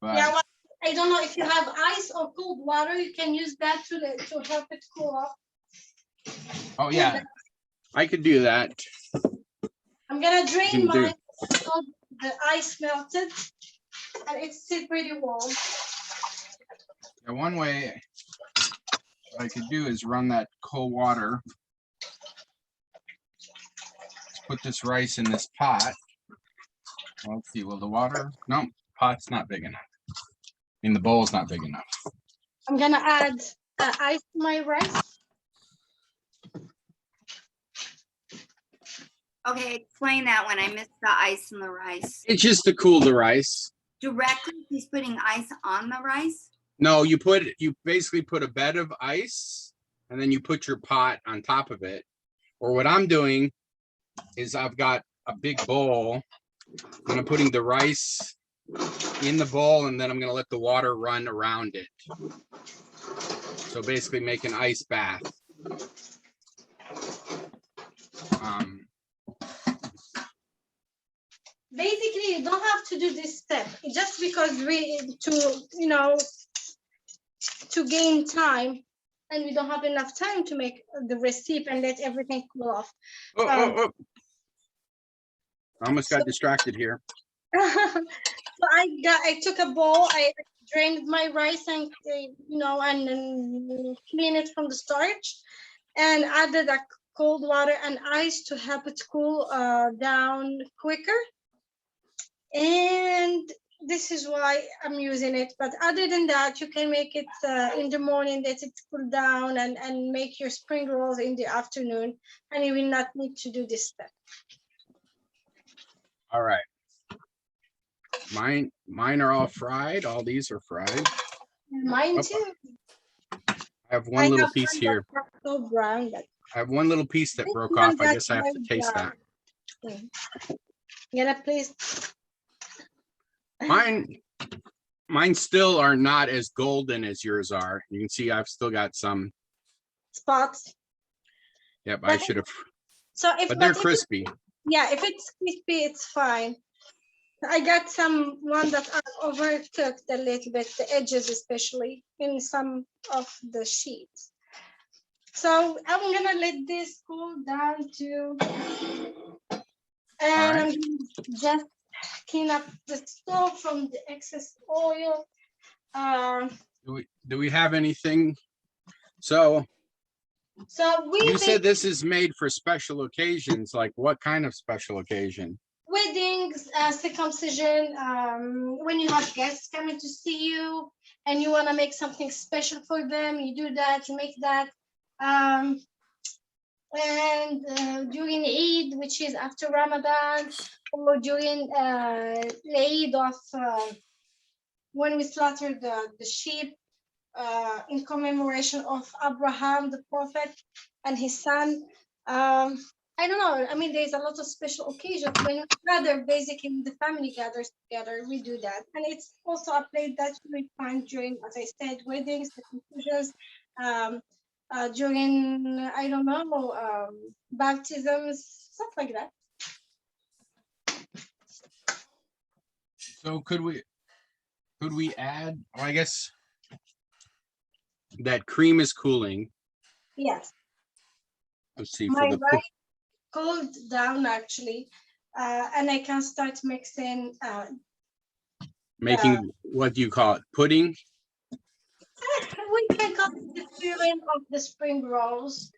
But yeah, well, I don't know if you have ice or cold water. You can use that to help it cool off. Oh yeah, I could do that. I'm gonna drain can do. mine so the ice melted and it's still pretty warm. Yeah, one way I could do is run that cold water. Let's put this rice in this pot. Well, let's see, will the water? No, pot's not big enough. I mean, the bowl's not big enough. I'm gonna add ice to my rice. Okay, explain that when I missed the ice and the rice. It's just to cool the rice. Directly, he's putting ice on the rice? No, you basically put a bed of ice and then you put your pot on top of it. Or what I'm doing is I've got a big bowl and I'm putting the rice in the bowl and then I'm gonna let the water run around it. So basically make an ice bath. Basically, you don't have to do this step. Just because to gain time, and we don't have enough time to make the recipe and let everything cool off. I almost got distracted here. So I took a bowl, I drained my rice and and then clean it from the starch, and added a cold water and ice to help it cool down quicker. And this is why I'm using it. But other than that, you can make it in the morning, let it cool down, and make your spring rolls in the afternoon, and you will not need to do this step. All right. Mine are all fried. All these are fried. Mine too. I have one little piece here. So brown. I have one little piece that broke off. I guess I have to taste that. Yeah, please. Mine still are not as golden as yours are. You can see I've still got some spots. Yep, I should have. So but they're crispy. If it's crispy, it's fine. I got some one that I overcooked a little bit, the edges especially in some of the sheets. So I'm gonna let this cool down too, and I'm just clean up the stove from the excess oil. Do we have anything? So you said this is made for special occasions. Like what kind of special occasion? Weddings, circumcision, when you have guests coming to see you and you want to make something special for them, you do that, you make that. And during Eid, which is after Ramadan, or during Eid of when we slaughter the sheep in commemoration of Abraham, the prophet, and his son. I don't know. I mean, there's a lot of special occasions when we gather, basically the family gathers together, we do that. And it's also a plate that we find during, as I said, weddings, circumcisions, during, I don't know, baptisms, stuff like that. So could we add, well, I guess that cream is cooling. Yes. Let's see. My rice cooled down actually, and I can start mixing. Making what do you call it? Pudding? We can call it the filling of the spring rolls.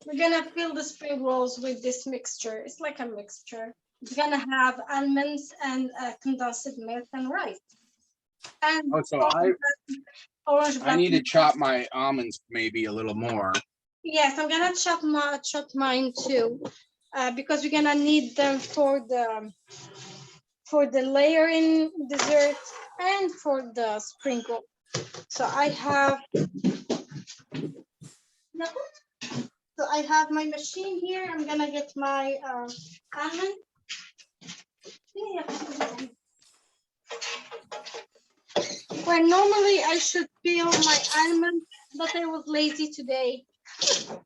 We're gonna fill the spring rolls with this mixture. It's like a mixture. It's gonna have almonds and condensed milk and rice. And I need to chop my almonds maybe a little more. Yes, I'm gonna chop mine too, because we're gonna need them for the layering dessert and for the sprinkle. So I have my machine here. I'm gonna get my almond. Well, normally I should peel my almond, but I was lazy today. So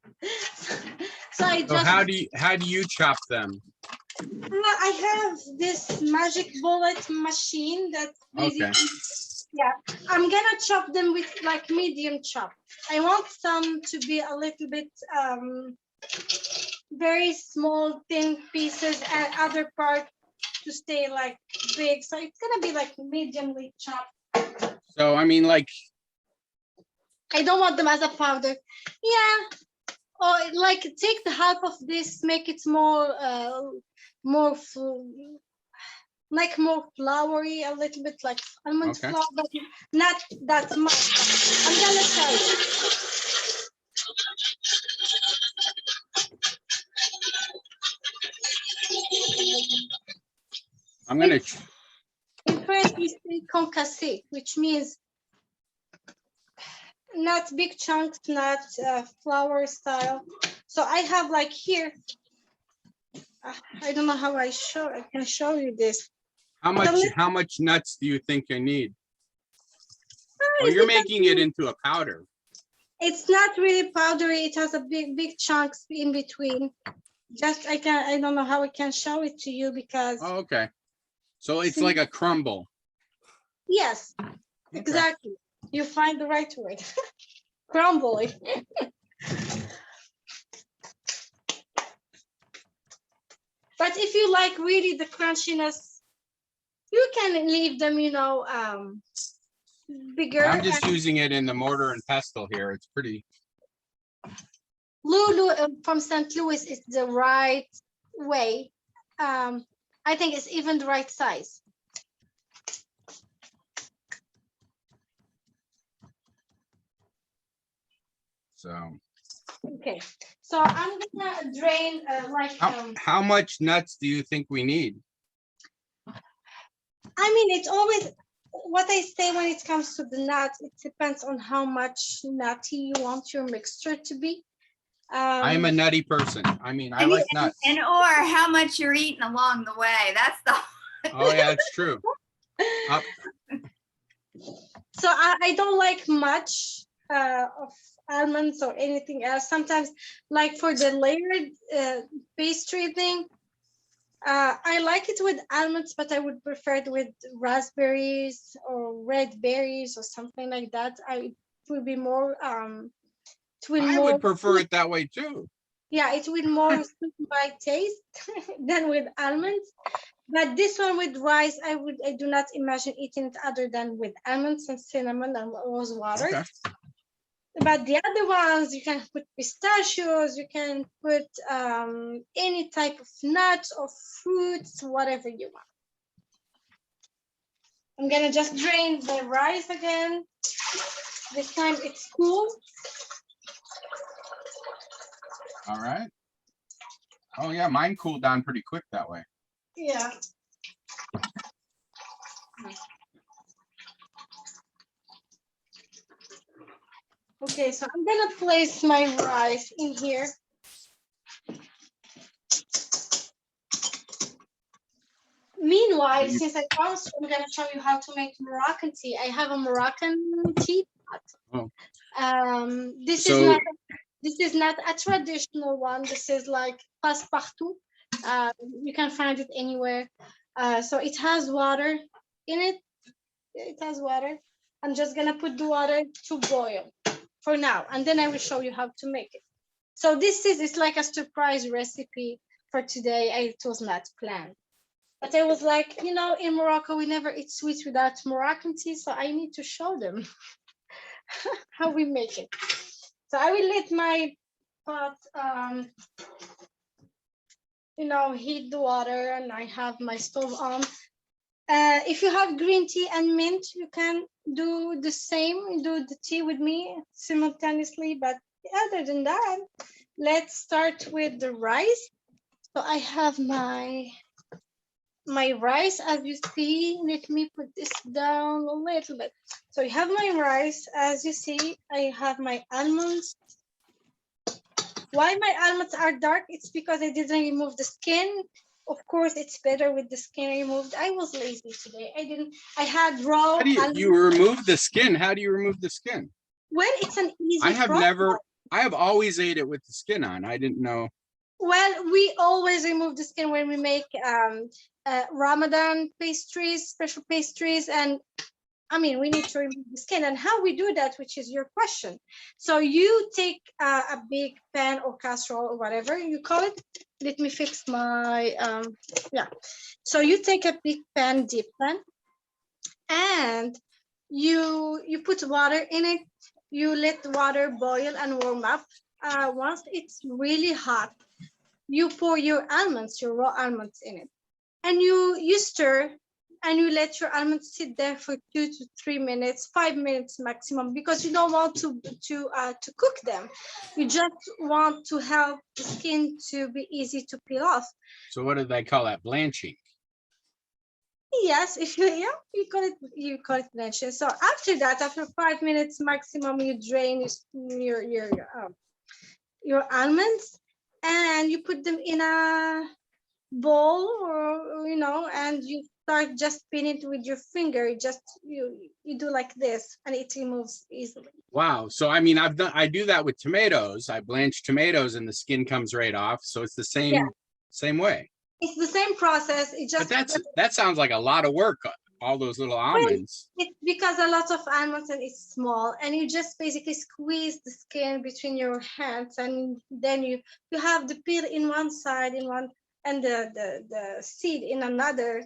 how do you chop them? I have this magic bullet machine that I'm gonna chop them with like medium chop. I want some to be a little bit very small thin pieces, and other part to stay like big. So it's gonna be like mediumly chopped. So I mean, like, I don't want them as a powder. Yeah. Or like take the half of this, make it more like more floury, a little bit like almond Okay. flour, but not that much. I'm gonna tell you. I'm gonna. In French, we say concassé, which means not big chunks, not flour style. So I have like here, I don't know how I can show you this. How much nuts do you think I need? Oh, you're making it into a powder. It's not really powdery. It has a big chunks in between. Just I don't know how I can show it to you because. Oh, okay. So it's like a crumble. Yes, Okay. exactly. You find the right word. Crumbly. But if you like really the crunchiness, you can leave them, bigger. I'm just using it in the mortar and pestle here. It's pretty. Lulu from St. Louis is the right way. I think it's even the right size. So. Okay, so I'm gonna drain How much nuts do you think we need? I mean, it's always what I say when it comes to the nuts. It depends on how much nutty you want your mixture to be. I'm a nutty person. I mean, I like nuts. And or how much you're eating along the way. That's the. Oh yeah, it's true. So I don't like much of almonds or anything else. Sometimes, like for the layered pastry thing, I like it with almonds, but I would prefer it with raspberries or red berries or something like that. It will be more. I would prefer it that way too. Yeah, it will more suit my taste than with almonds. But this one with rice, I do not imagine eating it other than with almonds and cinnamon and rose water. Okay. But the other ones, you can put pistachios, you can put any type of nuts or fruits, whatever you want. I'm gonna just drain the rice again. This time it's cool. All right. Oh yeah, mine cooled down pretty quick that way. Yeah. Okay, so I'm gonna place my rice in here. Meanwhile, since I promised I'm gonna show you how to make Moroccan tea. I have a Moroccan tea pot. Oh. This is not a traditional one. This is like passe-partout. You can find it anywhere. So it has water in it. It has water. I'm just gonna put the water to boil for now, and then I will show you how to make it. So it's like a surprise recipe for today. It was not planned, but I was like, in Morocco we never eat sweets without Moroccan tea, so I need to show them how we make it. So I will let my pot, heat the water, and I have my stove on. If you have green tea and mint, you can do the same, do the tea with me simultaneously. But other than that, let's start with the rice. So I have my rice, as you see. Let me put this down a little bit. So I have my rice, as you see. I have my almonds. Why my almonds are dark? It's because I didn't remove the skin. Of course, it's better with the skin removed. I was lazy today. I had raw. How do you remove the skin? How do you remove the skin? Well, it's an easy I have always ate it with the skin on. I didn't know. Well, we always remove the skin when we make Ramadan pastries, special pastries, and I mean, we need to remove the skin. And how we do that, which is your question. So you take a big pan or casserole or whatever you call it. Let me fix my, yeah. So you take a big pan, deep pan, and you put water in it. You let the water boil and warm up. Once it's really hot, you pour your almonds, your raw almonds in it, and you stir, and you let your almonds sit there for 2 to 3 minutes, 5 minutes maximum, because you don't want to cook them. You just want to help the skin to be easy to peel off. So what do they call that? Blanching. Yes, if you call it blanching. So after that, after 5 minutes maximum, you drain your almonds, and you put them in a bowl, or and you start just spinning it with your finger. Just you do like this, and it removes easily. Wow. So I mean, I do that with tomatoes. I blanch tomatoes and the skin comes right off. So it's the same way. It's the same process. It just, but that sounds like a lot of work. All those little almonds. It's because a lot of almonds and it's small, and you just basically squeeze the skin between your hands, and then you have the peel in one side, and the seed in another,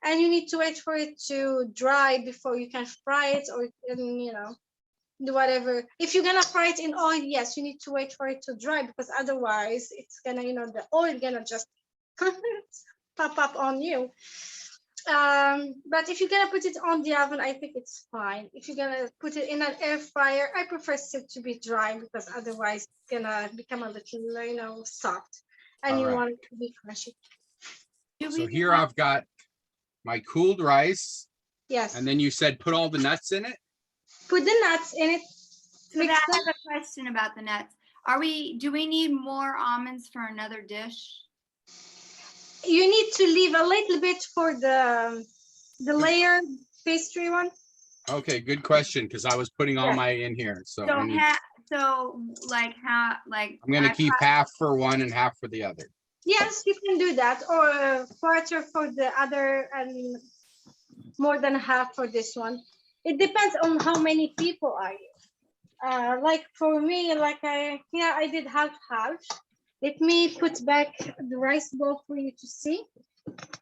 and you need to wait for it to dry before you can fry it, or do whatever. If you're gonna fry it in oil, yes, you need to wait for it to dry, because otherwise it's gonna the oil gonna just pop up on you. But if you're gonna put it on the oven, I think it's fine. If you're gonna put it in an air fryer, I prefer it to be dry, because otherwise it's gonna become a little soft, and you want it to be crunchy. So here I've got my cooled rice. Yes. And then you said put all the nuts in it? Put the nuts in it. So I have a question about the nuts. Do we need more almonds for another dish? You need to leave a little bit for the layered pastry one. Okay, good question, because I was putting all my in here. So I'm gonna keep half for one and half for the other. Yes, you can do that, or a quarter for the other and more than half for this one. It depends on how many people are you. Like for me, I did half. Let me put back the rice bowl for you to see.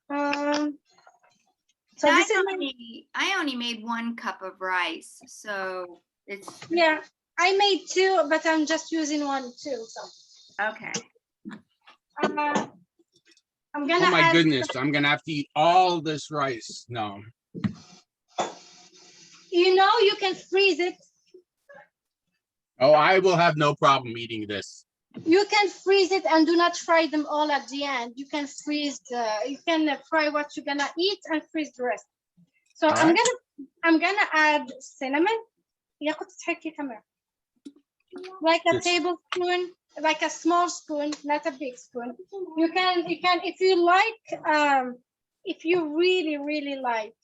So I only made 1 cup of rice, so it's I made 2, but I'm just using 1 too. So okay. I'm gonna. Oh my goodness! I'm gonna have to eat all this rice. No. You can freeze it. Oh, I will have no problem eating this. You can freeze it and do not fry them all at the end. You can freeze you can fry what you're gonna eat and freeze the rest. So I'm gonna add cinnamon. Like a tablespoon, like a small spoon, not a big spoon. You can if you like, if you really like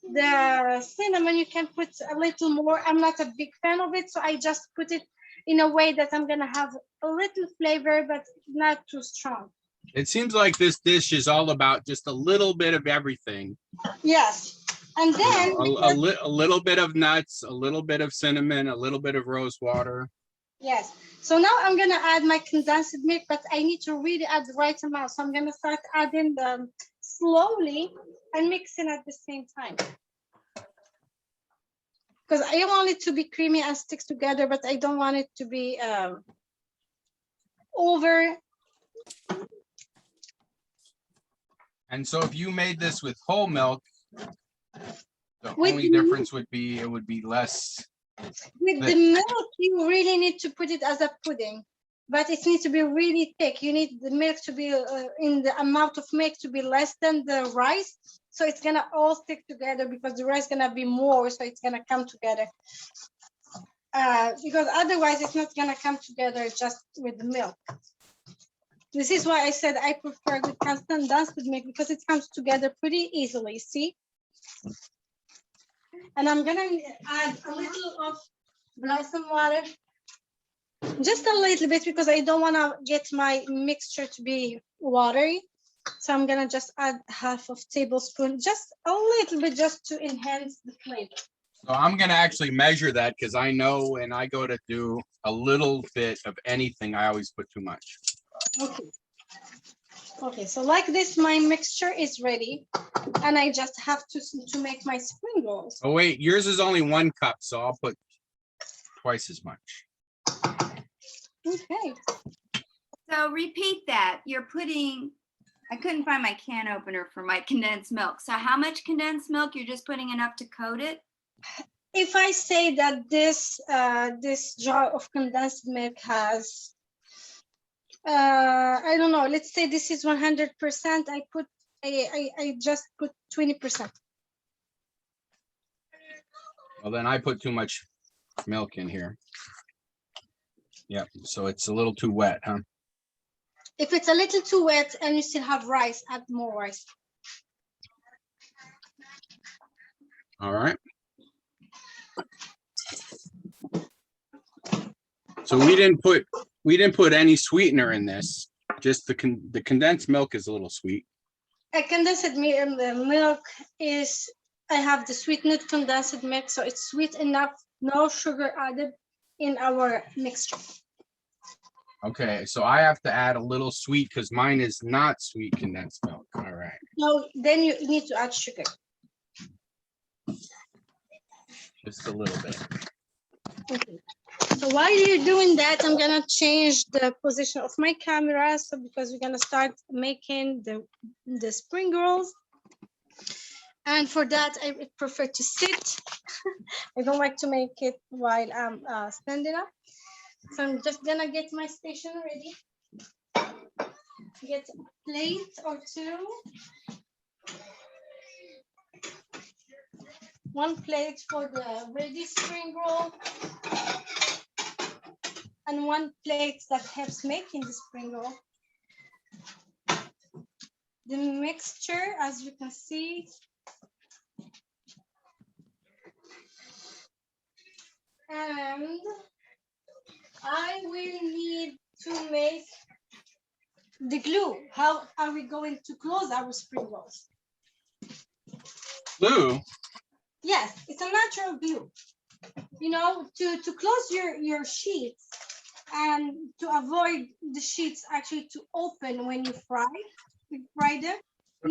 the cinnamon, you can put a little more. I'm not a big fan of it, so I just put it in a way that I'm gonna have a little flavor, but not too strong. It seems like this dish is all about just a little bit of everything. Yes, and then a little bit of nuts, a little bit of cinnamon, a little bit of rose water. Yes. So now I'm gonna add my condensed milk, but I need to really add the right amount. So I'm gonna start adding them slowly and mixing at the same time. Because I want it to be creamy and sticks together, but I don't want it to be over. And so if you made this with whole milk, the only difference would be it would be less. With the milk, you really need to put it as a pudding, but it needs to be really thick. You need the milk to be in the amount of milk to be less than the rice. So it's gonna all stick together, because the rice is gonna be more, so it's gonna come together. Because otherwise it's not gonna come together just with the milk. This is why I said I prefer with condensed milk, because it comes together pretty easily, see? And I'm gonna add a little of blossom water. Just a little bit, because I don't wanna get my mixture to be watery. So I'm gonna just add half of tablespoon, just a little bit, just to enhance the flavor. So I'm gonna actually measure that because I know when I go to do a little bit of anything, I always put too much. Okay. Okay, so like this, my mixture is ready, and I just have to make my spring rolls. Oh wait, yours is only 1 cup, so I'll put twice as much. Okay. So repeat that. You're putting, I couldn't find my can opener for my condensed milk. So how much condensed milk? You're just putting enough to coat it? If I say that this this jar of condensed milk has, I don't know, let's say this is 100%, I just put 20%. Well, then I put too much milk in here. Yep, so it's a little too wet, huh? If it's a little too wet and you still have rice, add more rice. All right. So we didn't put any sweetener in this. Just the condensed milk is a little sweet. A condensed milk is, I have the sweetened condensed milk, so it's sweet enough, no sugar added in our mixture. Okay, so I have to add a little sweet because mine is not sweet condensed milk. All right. No, then you need to add sugar. Just a little bit. Okay. So while you're doing that, I'm gonna change the position of my camera, so because we're gonna start making the spring rolls. And for that, I would prefer to sit. I don't like to make it while I'm standing up. So I'm just gonna get my station ready. Get a plate or two. 1 plate for the ready spring roll. And 1 plate that helps making the spring roll. The mixture, as you can see, and I will need to make the glue. How are we going to close our spring rolls? Glue? Yes, it's a natural glue. You know, to close your sheets and to avoid the sheets actually to open when you fry them.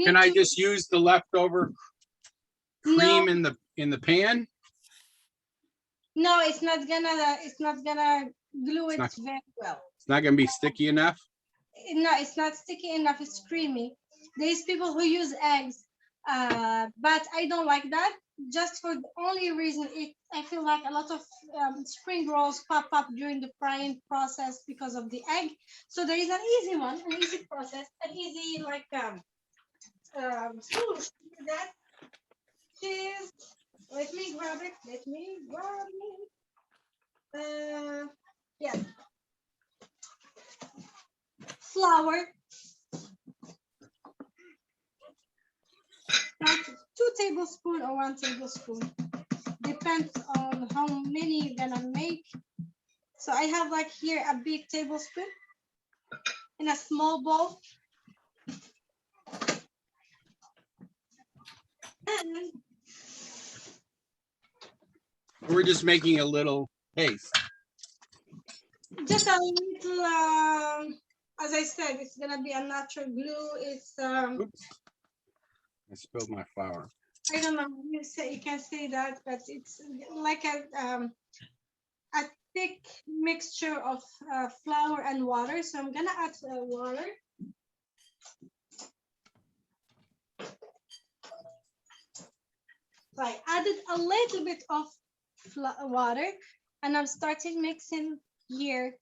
Can I just use the leftover cream in the pan? No, it's not gonna glue it very well. It's not gonna be sticky enough? No, it's not sticky enough, it's creamy. There's people who use eggs, but I don't like that. Just for the only reason, I feel like a lot of spring rolls pop up during the frying process because of the egg. So there is an easy one, an easy process, an easy like solution to that is, let me grab it. Yeah. Flour. 2 tablespoons or 1 tablespoon. Depends on how many you're gonna make. So I have like here a big tablespoon in a small bowl. And We're just making a little paste. just a little, as I said, it's gonna be a natural glue. It's Oops. I spilled my flour. I don't know, you can say that, but it's like a thick mixture of flour and water. So I'm gonna add water. So I added a little bit of water, and I'm starting mixing here.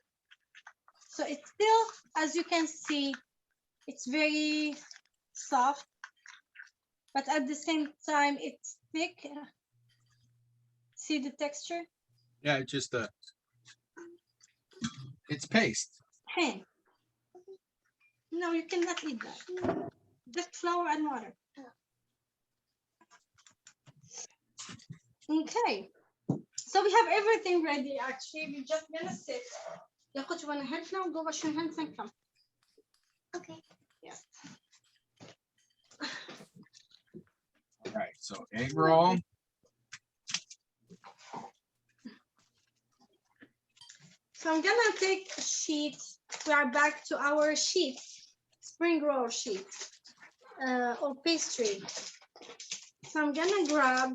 So it's still, as you can see, it's very soft, but at the same time, it's thick. See the texture? Yeah, it's just it's paste. Hey, no, you cannot eat that. Just flour and water. Okay, so we have everything ready. Actually, we're just gonna sit. ياخد 1 hand now. Go wash your hands and come. Okay. Yes. So egg roll. So I'm gonna take a sheet. We are back to our sheet, spring roll sheet or pastry. So I'm gonna grab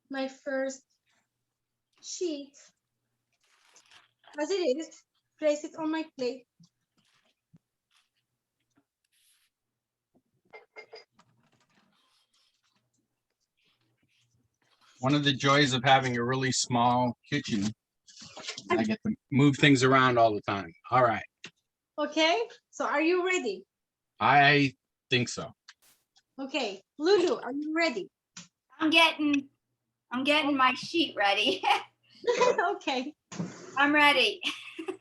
my first sheet as it is, place it on my plate. One of the joys of having a really small kitchen, I get to move things around all the time. All right. Okay, so are you ready? I think so. Okay, Lulu, are you ready? I'm getting my sheet ready. Okay, I'm ready.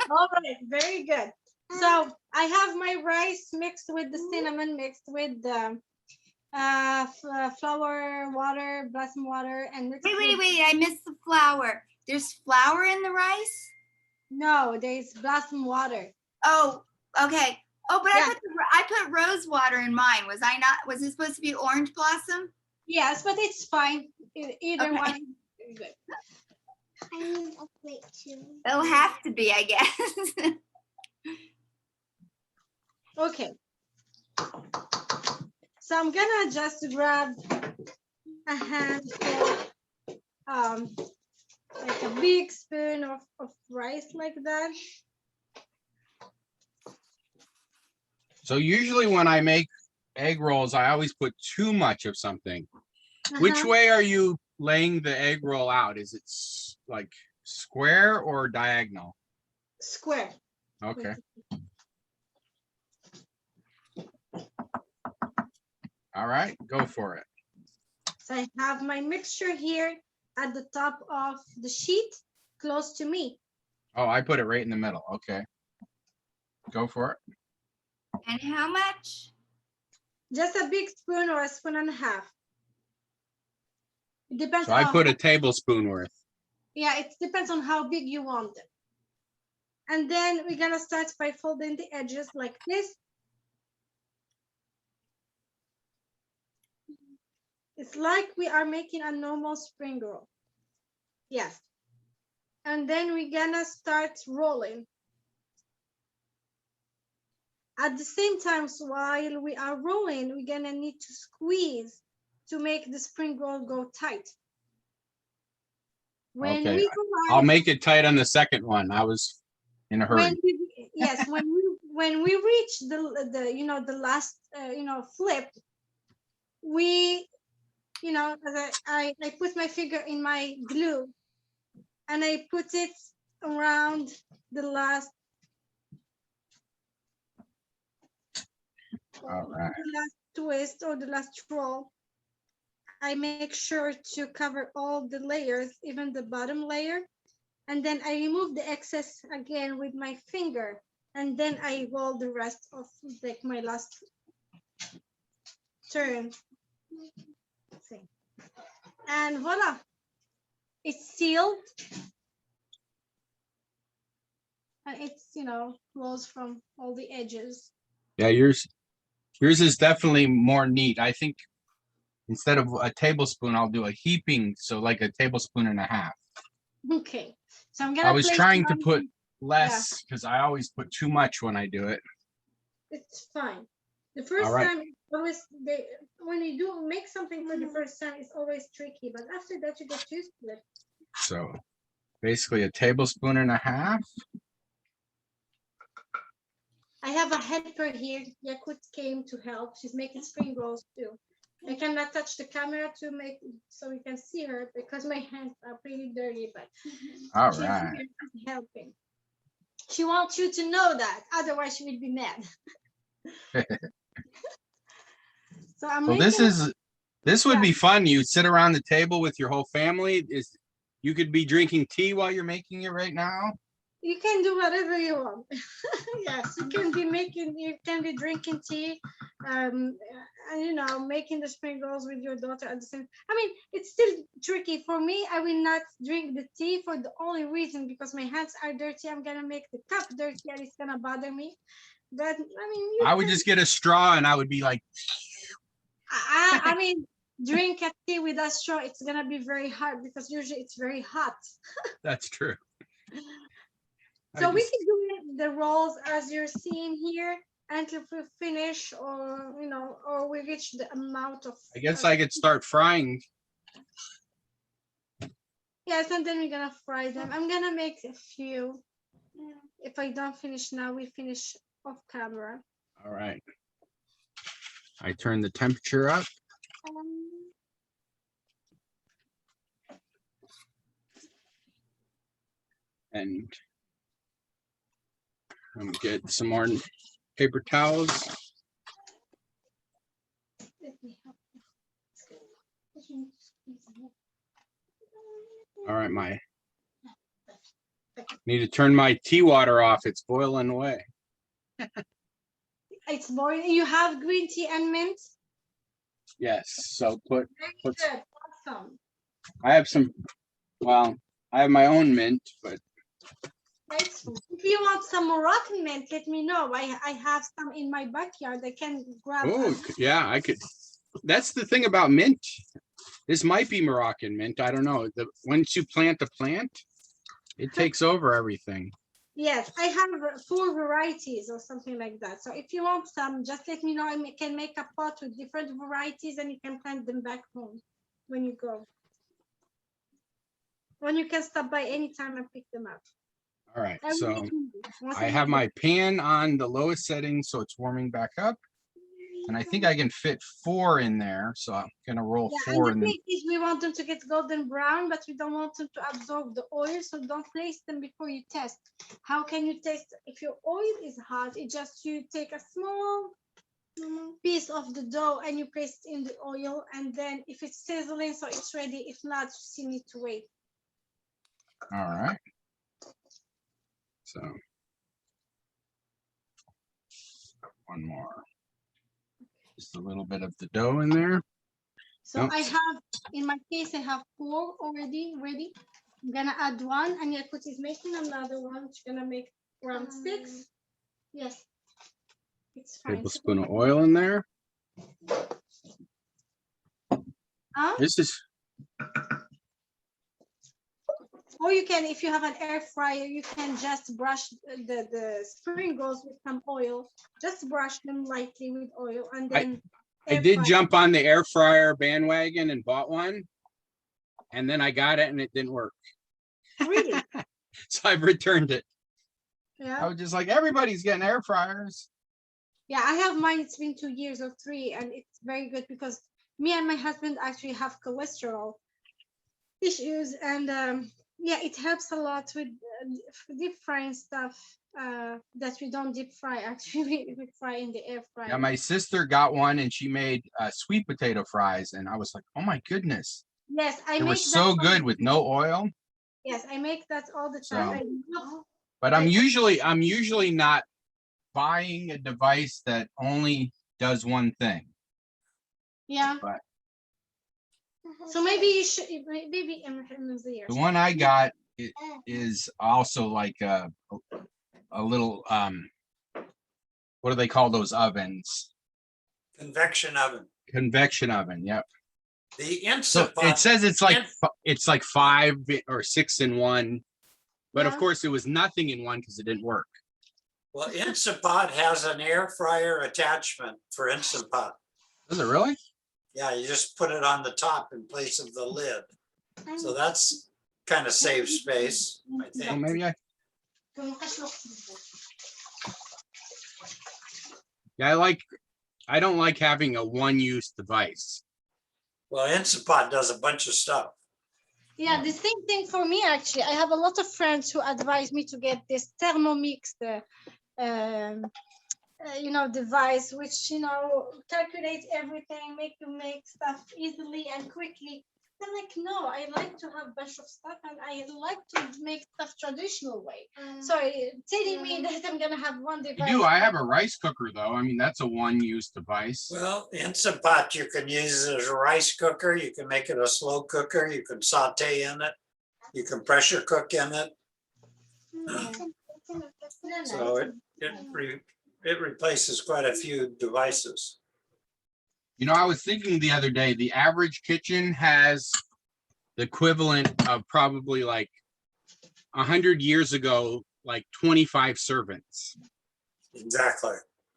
all right, very good. So I have my rice mixed with the cinnamon, mixed with the flour, water, blossom water, and mixed with... Wait, I missed the flour. There's flour in the rice? No, there's blossom water. Oh, okay. Oh, but Yeah. I put rose water in mine. Was it supposed to be orange blossom? Yes, but it's fine. Either Okay. one is good. I need a plate too. It'll have to be, I guess. Okay. So I'm gonna just grab a handful, like a big spoon of rice like that. So usually when I make egg rolls, I always put too much of something. Which Uh-huh. way are you laying the egg roll out? Is it like square or diagonal? Square. Okay. All right, go for it. So I have my mixture here at the top of the sheet, close to me. Oh, I put it right in the middle. Okay. Go for it. And how much? Just a big spoon or a spoon and a half. It depends So I on put a tablespoon worth. yeah, it depends on how big you want it. And then we're gonna start by folding the edges like this. It's like we are making a normal spring roll. Yes. And then we're gonna start rolling. At the same time, so while we are rolling, we're gonna need to squeeze to make the spring roll go tight. When Okay, we go I'll live, make it tight on the second one. I was in a hurry. when we reach the you know the last flip, we as I put my finger in my glue and I put it around the last All right. the last twist or the last roll. I make sure to cover all the layers, even the bottom layer, and then I remove the excess again with my finger, and then I roll the rest of like my last turn. And voila, it's sealed, and it's rolls from all the edges. Yeah, yours is definitely more neat. I think instead of a tablespoon, I'll do a heaping, so like a tablespoon and a half. Okay, so I'm gonna. I was place trying to mine- put less because I always put too much when I do it. It's fine. The first All right. time, when you do make something for the first time, it's always tricky, but after that, you get used to it. So basically a tablespoon and a half. I have a helper here. Yakut came to help. She's making spring rolls too. I cannot touch the camera to make so you can see her because my hands are pretty dirty, but All she's right. here helping. She wants you to know that, otherwise she will be mad. So I'm Well, making. this would be fun. You sit around the table with your whole family. You could be drinking tea while you're making it right now. You can do whatever you want. Yes, you can be drinking tea, and making the spring rolls with your daughter at the same. I mean, it's still tricky for me. I will not drink the tea for the only reason because my hands are dirty. I'm gonna make the cup dirty, and it's gonna bother me. But I mean, I would just get a straw and I would be like, I mean, drink a tea with a straw, it's gonna be very hard because usually it's very hot. That's true. So we can do the rolls as you're seeing here until we finish, or or we reach the amount of. I guess I could start frying. Yes, and then we're gonna fry them. I'm gonna make a few. If I don't finish now, we finish off camera. All right. I turn the temperature up. And I'm gonna get some more paper towels. Let me help you. All right, need to turn my tea water off. It's boiling away. It's boiling. You have green tea and mint? Yes, so Very good. Awesome. I have some, well, I have my own mint, but If you want some Moroccan mint, let me know. I have some in my backyard. I can grab oh, them. yeah, I could. That's the thing about mint. This might be Moroccan mint. I don't know. Once you plant the plant, it takes over everything. Yes, I have 4 varieties or something like that. So if you want some, just let me know. I can make a pot with different varieties and you can plant them back home when you go. When you can stop by anytime and pick them up. All right, I will so let you know. Once I have get my pan on the lowest setting, so it's warming back up. And I think I can fit 4 in there. So I'm gonna roll Yeah, 4 and and the then thing is, we want them to get golden brown, but we don't want them to absorb the oil. So don't place them before you test. How can you test if your oil is hot? It just you take a small piece of the dough and you place it in the oil, and then if it's sizzling, so it's ready. If not, you still need to wait. all right. So one more. Just a little bit of the dough in there. So Nope. I have, in my case, I have 4 already ready. I'm gonna add 1, and Yakut is making another one, which is gonna make around 6. Yes, it's fine. Tablespoon of oil in there. This is, or you can, if you have an air fryer, you can just brush the sprinkles with some oil. Just brush them lightly with oil, and then I air did fry. jump on the air fryer bandwagon and bought one. And then I got it and it didn't work. Really? So I've returned it. I Yeah. was just like, everybody's getting air fryers. Yeah, I have mine. It's been 2 years or 3, and it's very good because me and my husband actually have cholesterol issues, and yeah, it helps a lot with deep frying stuff that we don't deep fry. Actually, we fry in the air fryer. Yeah, my sister got one and she made sweet potato fries. And I was like, oh my goodness. Yes, I They make were so that good with no oil. Yes, I make that all the So, time. I love but I'm usually not buying a device that only does one thing. Yeah. But So maybe you should, maybe the one I got is also like a little what do they call those ovens? Convection oven. Convection oven. Yep. The So Instant Pot. it says it's like 5 or 6 in one, but of Yeah. course it was nothing in one because it didn't work. Well, Instant Pot has an air fryer attachment for Instant Pot. Does it really? Yeah, you just put it on the top in place of the lid. So that's kind of saves space, I Well, think. maybe I don't like having a one-use device. Well, Instant Pot does a bunch of stuff. Yeah, the same thing for me actually. I have a lot of friends who advise me to get this Thermomix, device, which calculates everything, make you make stuff easily and quickly. I'm like, no, I like to have a bunch of stuff, and I like to make stuff traditional way. So telling me that I'm gonna have one I device. do. I have a rice cooker though. I mean, that's a one-use device. Well, Instant Pot, you can use it as a rice cooker. You can make it a slow cooker. You can saute in it. You can pressure cook in it. So it replaces quite a few devices. You know, I was thinking the other day, the average kitchen has the equivalent of probably like 100 years ago, like 25 servants. Exactly.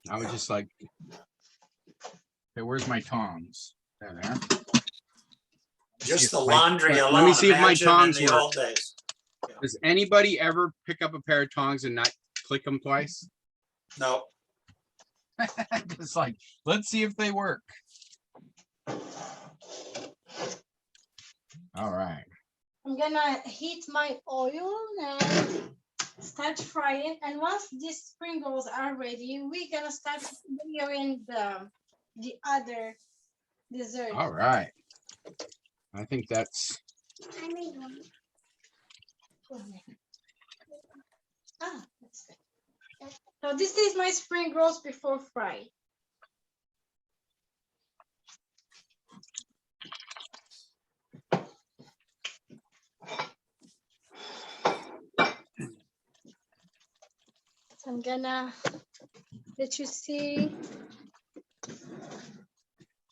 I was just like, okay, where's my tongs? There they are. Just the laundry alone. Let me see if my imagine tongs in the work. old days. Does anybody ever pick up a pair of tongs and not click them twice? No, Just like, let's see if they work. All right. I'm gonna heat my oil and start frying. And once these spring rolls are ready, we're gonna start layering the other dessert. All right. I think that's I made one. Ah, that's good. So this is my spring rolls before fry. So I'm gonna let you see.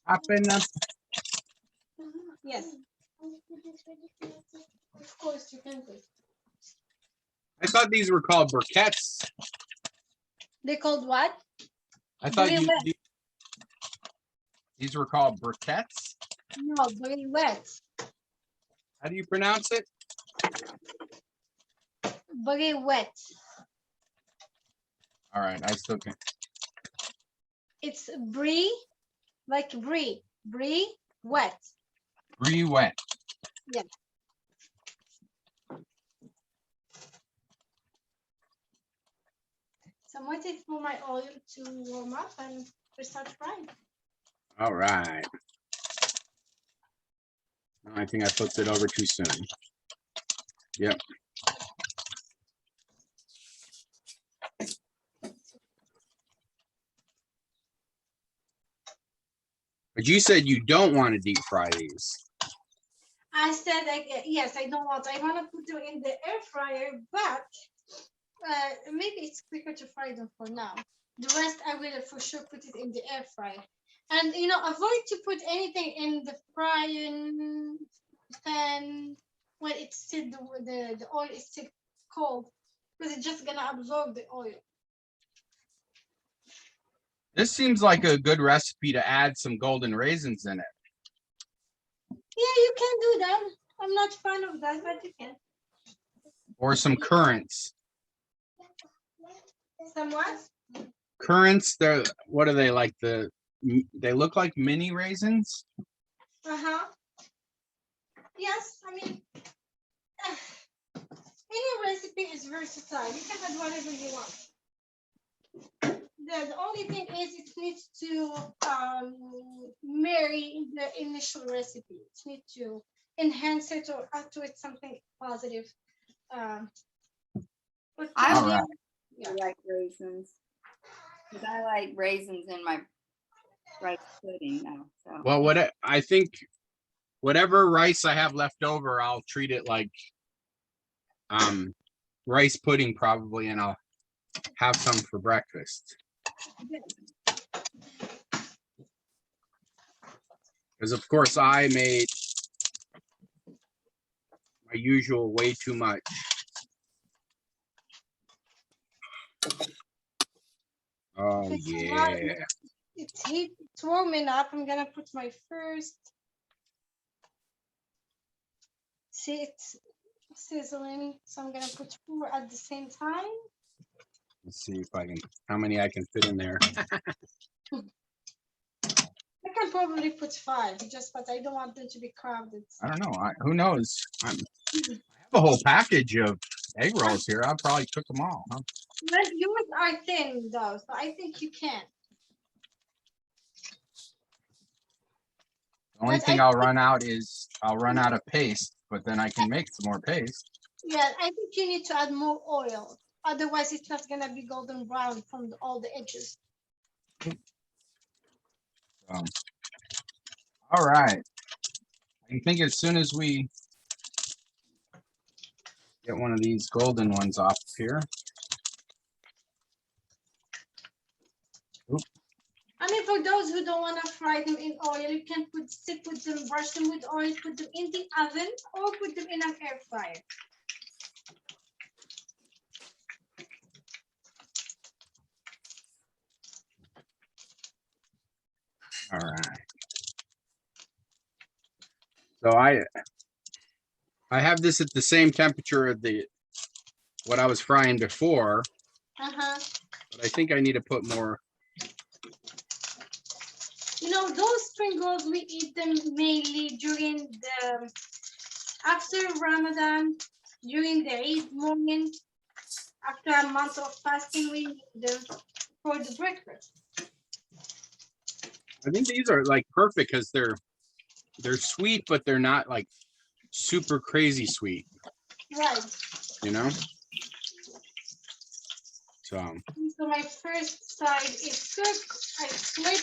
happen. Yes, of course you can do. I thought these were called briquettes. They called what? I thought Briouats. these were called briquettes. No, briouats. How do you pronounce it? Briouats. All right, I still can. It's brie, like brie, wet. Briouat. Yeah. So I'm waiting for my oil to warm up and we start frying. All right. I think I flipped it over too soon. Yep. But you said you don't want to deep fry these. I said, yes, I don't want. I want to put them in the air fryer, but maybe it's quicker to fry them for now. The rest, I will for sure put it in the air fryer. And you know, avoid to put anything in the frying pan when it's still the oil is still cold, because it's just gonna absorb the oil. This seems like a good recipe to add some golden raisins in it. Yeah, you can do that. I'm not fan of that, but you can. Or some currants. Some what? Currants, they're, what are they, like they look like mini raisins? Uh-huh. Yes, I mean, any recipe is versatile. You can add whatever you want. The only thing is it needs to marry the initial recipe. It needs to enhance it or add to it something positive. But I All right. yeah. like raisins. Because I like raisins in my rice pudding now. So. Well, I think whatever rice I have left over, I'll treat it like rice pudding probably, and I'll have some for breakfast. Because of course I made my usual way too much. Oh yeah. It's warming up. I'm gonna put my first. See, it's sizzling, so I'm gonna put 4 at the same time. Let's see if I can, how many I can fit in there. I can probably put 5, just but I don't want them to be crowded. I don't know. Who knows? I have a whole package of egg rolls here. I'll probably cook them all. Huh? Well, yours are thin though, so I think you can. The only But thing I I'll run out of paste, but then I can make some more paste. Yeah, I think you need to add more oil. Otherwise, it's not gonna be golden brown from all the edges. All right. I think as soon as we get one of these golden ones off here. I'm I mean, for those who don't want to fry them in oil, you can stick with them, brush them with oil, put them in the oven, or put them in an air fryer. All right. So I have this at the same temperature of what I was frying before, Uh-huh. but I think I need to put more. You know, those spring rolls, we eat them mainly during after Ramadan, during the Eid morning, after a month of fasting, we need them for the breakfast. I think these are like perfect because they're sweet, but they're not like super crazy sweet. Right. You know? So my first side is cooked. I flip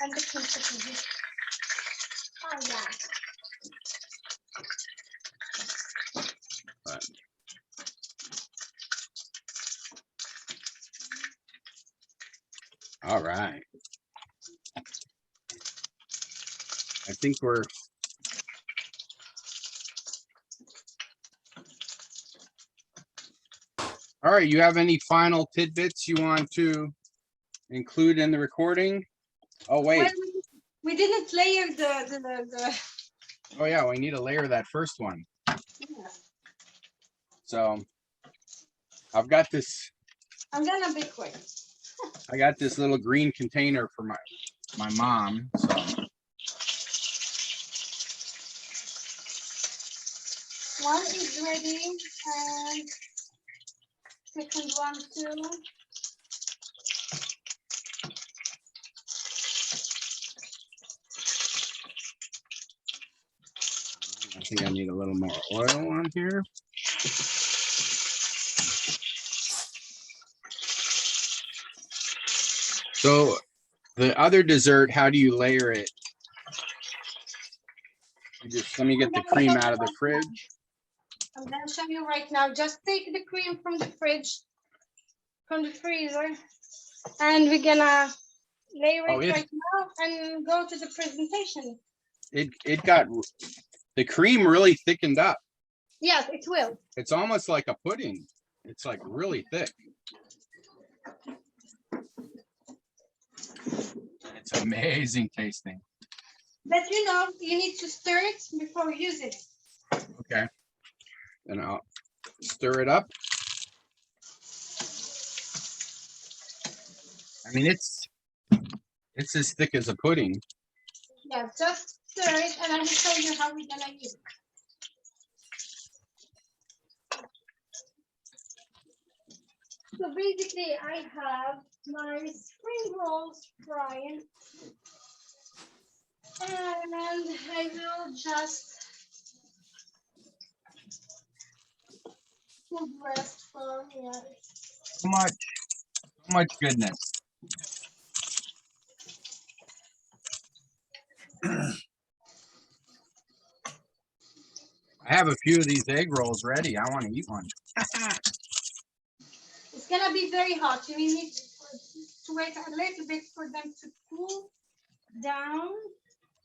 and the consistency. Oh yeah. but all right. I think we're all right. You have any final tidbits you want to include in the recording? Oh, wait. Well, we didn't layer the Oh, yeah. We need to layer that first one. So I've got this. I'm gonna be quick. I got this little green container for my mom. So one is ready and second one too. I think I need a little more oil on here. So the other dessert, how do you layer it? You just let me get the cream out of the fridge. I'm gonna show you right now. Just take the cream from the fridge, from the freezer, and we're gonna layer it right now and go to the presentation. It got the cream really thickened up. Yes, it will. It's almost like a pudding. It's like really thick. It's amazing tasting. But you know, you need to stir it before you use it. Okay. And I'll stir it up. I mean, it's as thick as a pudding. Yeah, just stir it and I will show you how we're gonna use it. So basically I have my spring rolls frying and I will just put rest for So much goodness. I have a few of these egg rolls ready. I want to eat one. It's gonna be very hot. You need to wait a little bit for them to cool down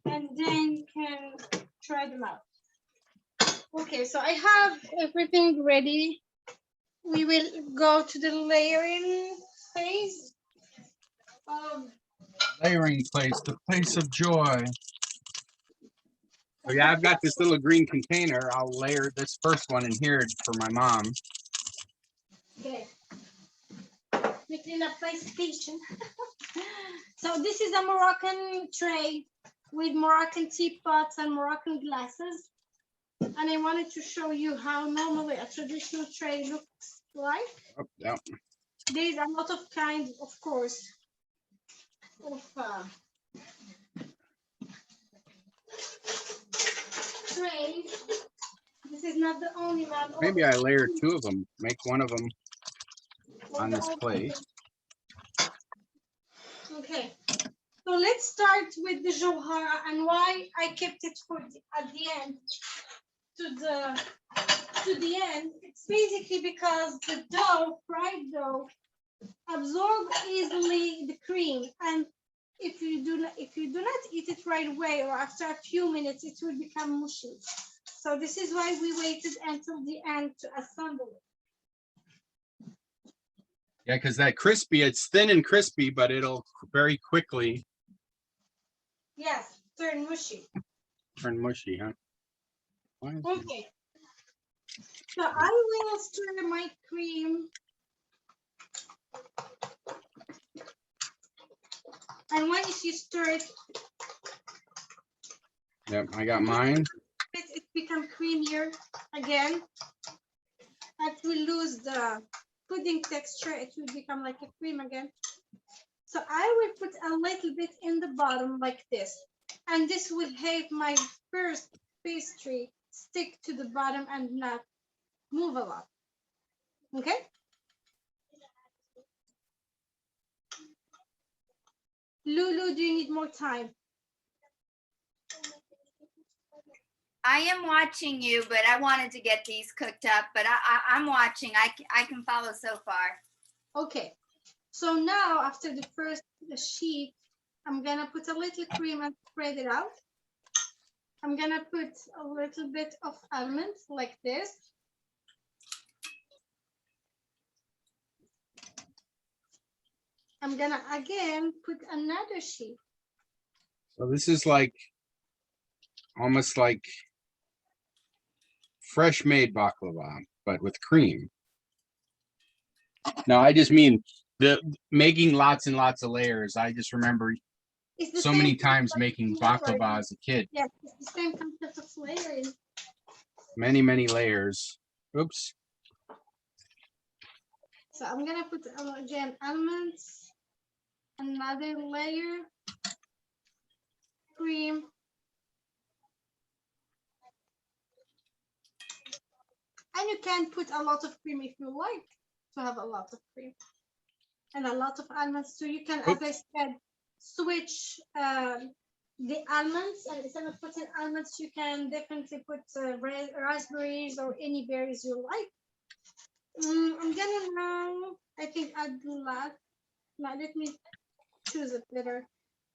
and then you can try them out. Okay, so I have everything ready. We will go to the layering phase. Layering place, the place of joy. So yeah, I've got this little green container. I'll layer this first one in here for my mom. Okay. We clean up my station. So this is a Moroccan tray with Moroccan teapots and Moroccan glasses. And I wanted to show you how normally a traditional tray looks like. Oh, yeah. There's a lot of kinds, of course, of trays. This is not the only one. Maybe I layer two of them. Make one of them on this plate. Okay. So let's start with the Jawhara and why I kept it at the end to the end. It's basically because the dough, fried dough, absorb easily the cream, and if you do not eat it right away or after a few minutes, it will become mushy. So this is why we waited until the end to assemble it. Yeah, because that crispy, it's thin and crispy, but it'll very quickly Yes, turn mushy. turn mushy, huh? Why is it- Okay. So I will stir my cream. And once you stir it, Yep, I got mine. it become creamier again. It will lose the pudding texture. It will become like a cream again. So I will put a little bit in the bottom like this. And this will help my first pastry stick to the bottom and not move a lot. Okay? Lulu, do you need more time? I am watching you, but I wanted to get these cooked up, but I'm watching. I can follow so far. Okay. So now after the first sheet, I'm gonna put a little cream and spread it out. I'm gonna put a little bit of almonds like this. I'm gonna again put another sheet. So this is like almost like fresh made baklava, but with cream. No, I just mean the making lots and lots of layers. I just remember It's the so same many times concept making of layering. baklava as a kid. Yes, it's the same concept of layering. Many, many layers. Oops. So I'm gonna put again almonds, another layer, cream, and you can put a lot of cream if you like to have a lot of cream, and a lot of almonds. So you can, as I said, switch the almonds, and instead of putting almonds, you can definitely put raspberries or any berries you like. I'm gonna now, I think, add the last. Now let me choose it better.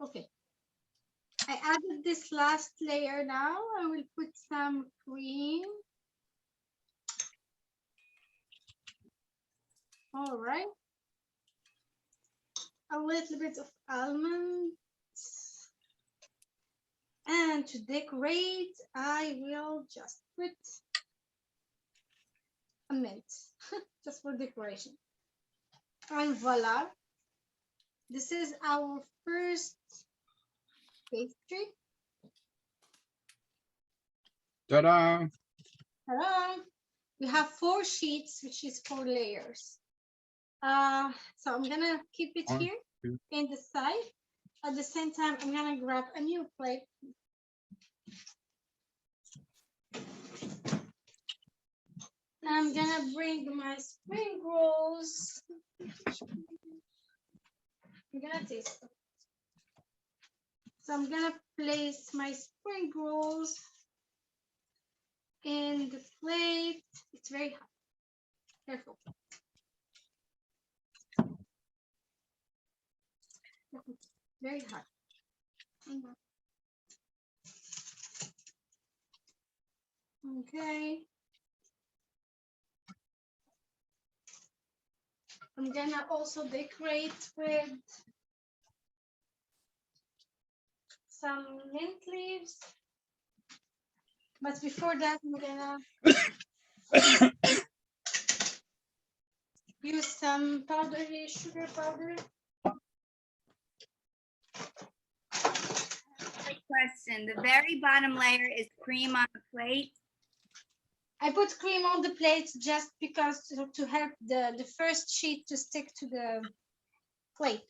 Okay. I added this last layer now. I will put some cream. All right. A little bit of almonds. And to decorate, I will just put a mint, just for decoration. And voila. This is our first pastry. Ta-da. Ta-da! We have 4 sheets, which is 4 layers. So I'm gonna keep it 1, here 2. in the side. At the same time, I'm gonna grab a new plate. I'm gonna bring my spring rolls. I'm gonna taste them. So I'm gonna place my spring rolls in the plate. It's very hot. Careful. Very hot. Okay. I'm gonna also decorate with some mint leaves. But before that, I'm gonna use some powdery sugar powder. Question, the very bottom layer is cream on the plate. I put cream on the plate just because to help the first sheet to stick to the plate.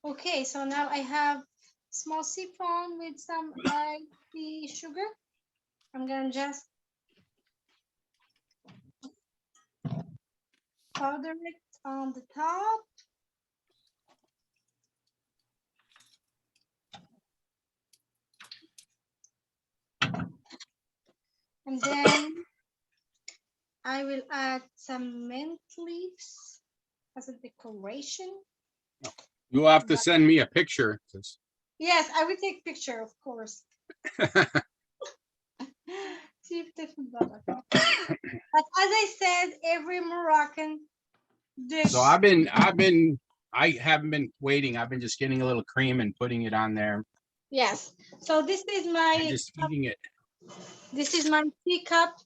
Okay, so now I have small siphon with some icy sugar. I'm gonna just powder it on the top. And then I will add some mint leaves as a decoration. You will have to send me a picture. 'Cause Yes, I will take picture, of course. But as I said, every Moroccan dish. So I haven't been waiting. I've been just getting a little cream and putting it on there Yes. So this is and my just eating it. teacup.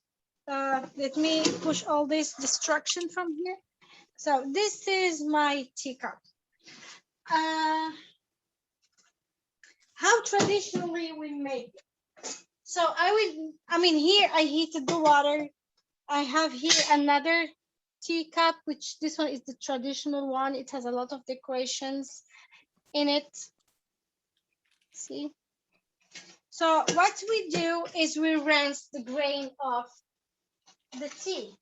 Let me push all this destruction from here. So this is my teacup. How traditionally we make it. So here I heated the water. I have here another teacup, which this one is the traditional one. It has a lot of decorations in it. See? So what we do is we rinse the grain of the tea.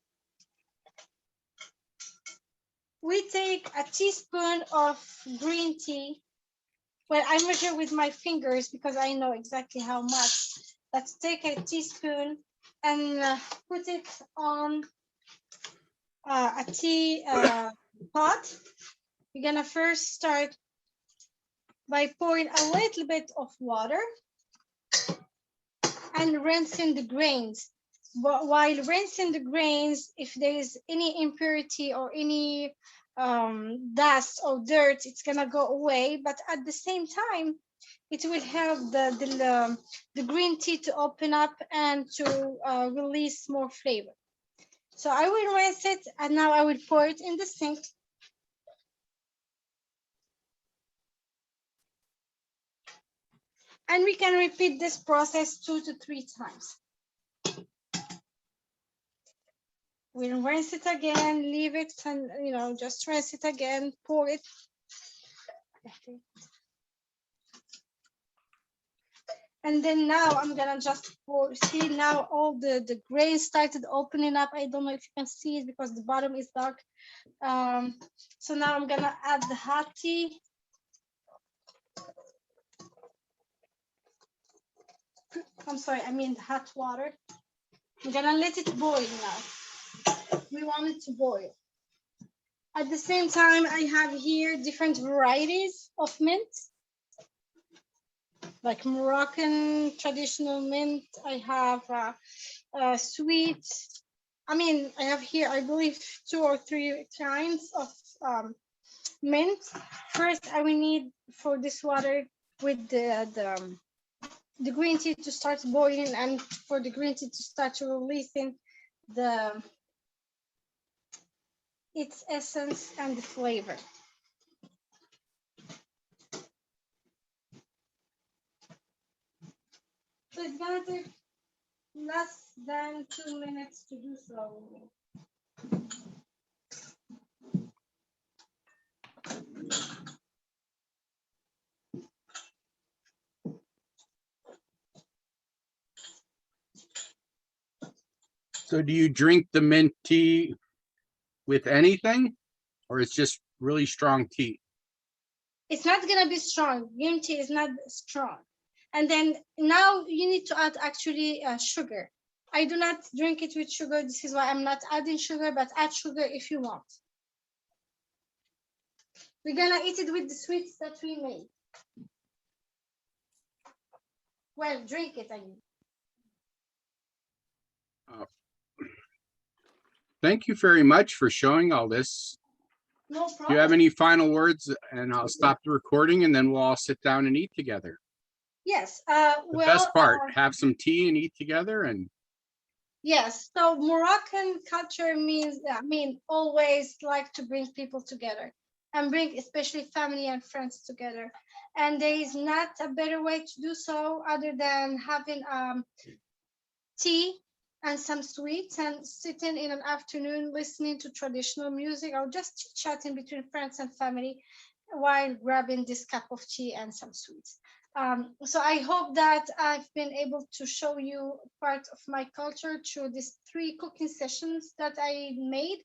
We take a teaspoon of green tea. Well, I measure with my fingers because I know exactly how much. Let's take a teaspoon and put it on a tea pot. We're gonna first start by pouring a little bit of water and rinsing the grains. But while rinsing the grains, if there is any impurity or any dust or dirt, it's gonna go away. But at the same time, it will help the green tea to open up and to release more flavor. So I will rinse it, and now I will pour it in the sink. And we can repeat this process 2 to 3 times. We'll rinse it again, leave it, and just rinse it again, pour it. And then now I'm gonna just pour. See, now all the grains started opening up. I don't know if you can see it because the bottom is dark. So now I'm gonna add the hot tea. I'm sorry, I mean the hot water. I'm gonna let it boil now. We want it to boil. At the same time, I have here different varieties of mint, like Moroccan traditional mint. I have sweet. I have here, I believe, 2 or 3 kinds of mint. First, I will need for this water with the green tea to start boiling and for the green tea to start releasing its essence and the flavor. So it's gonna take less than 2 minutes to do so. So do you drink the mint tea with anything, or it's just really strong tea? It's not gonna be strong. Green tea is not strong. And then now you need to add actually sugar. I do not drink it with sugar. This is why I'm not adding sugar, but add sugar if you want. We're gonna eat it with the sweets that we made. Well, drink it, I mean. Thank you very much for showing all this. No Do you problem. have any final words? And I'll stop the recording and then we'll all sit down and eat together. Yes. The best part, have some tea and eat together. And yes. So Moroccan culture means, always like to bring people together and bring especially family and friends together. And there is not a better way to do so other than having tea and some sweets and sitting in an afternoon listening to traditional music or just chatting between friends and family while grabbing this cup of tea and some sweets. So I hope that I've been able to show you part of my culture through these 3 cooking sessions that I made.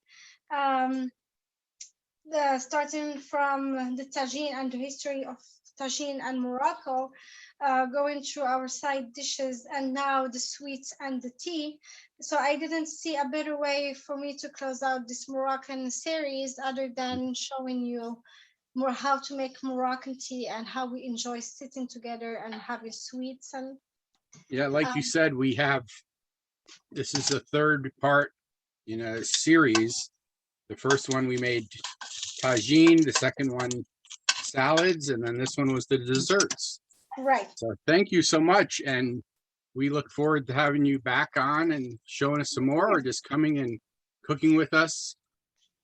Starting from the tagine and the history of tagine and Morocco, going through our side dishes and now the sweets and the tea. So I didn't see a better way for me to close out this Moroccan series other than showing you more how to make Moroccan tea and how we enjoy sitting together and having sweets. And Yeah, like you said, this is the third part in a series. The first one we made tagine, the second one salads, and then this one was the desserts. right. So thank you so much. And we look forward to having you back on and showing us some more, or just coming and cooking with us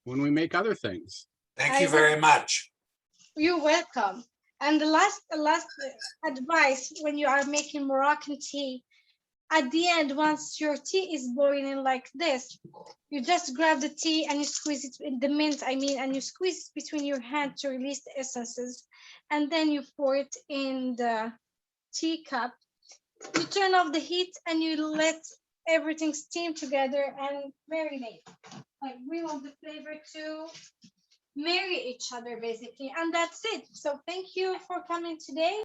when we make other things. Thank you very much. You're welcome. And the last advice when you are making Moroccan tea, at the end, once your tea is boiling like this, you just grab the tea and you squeeze it in the mint, and you squeeze it between your hand to release the essences. And then you pour it in the teacup. You turn off the heat and you let everything steam together and marinate. Like we want the flavor to marry each other basically. And that's it. So thank you for coming today.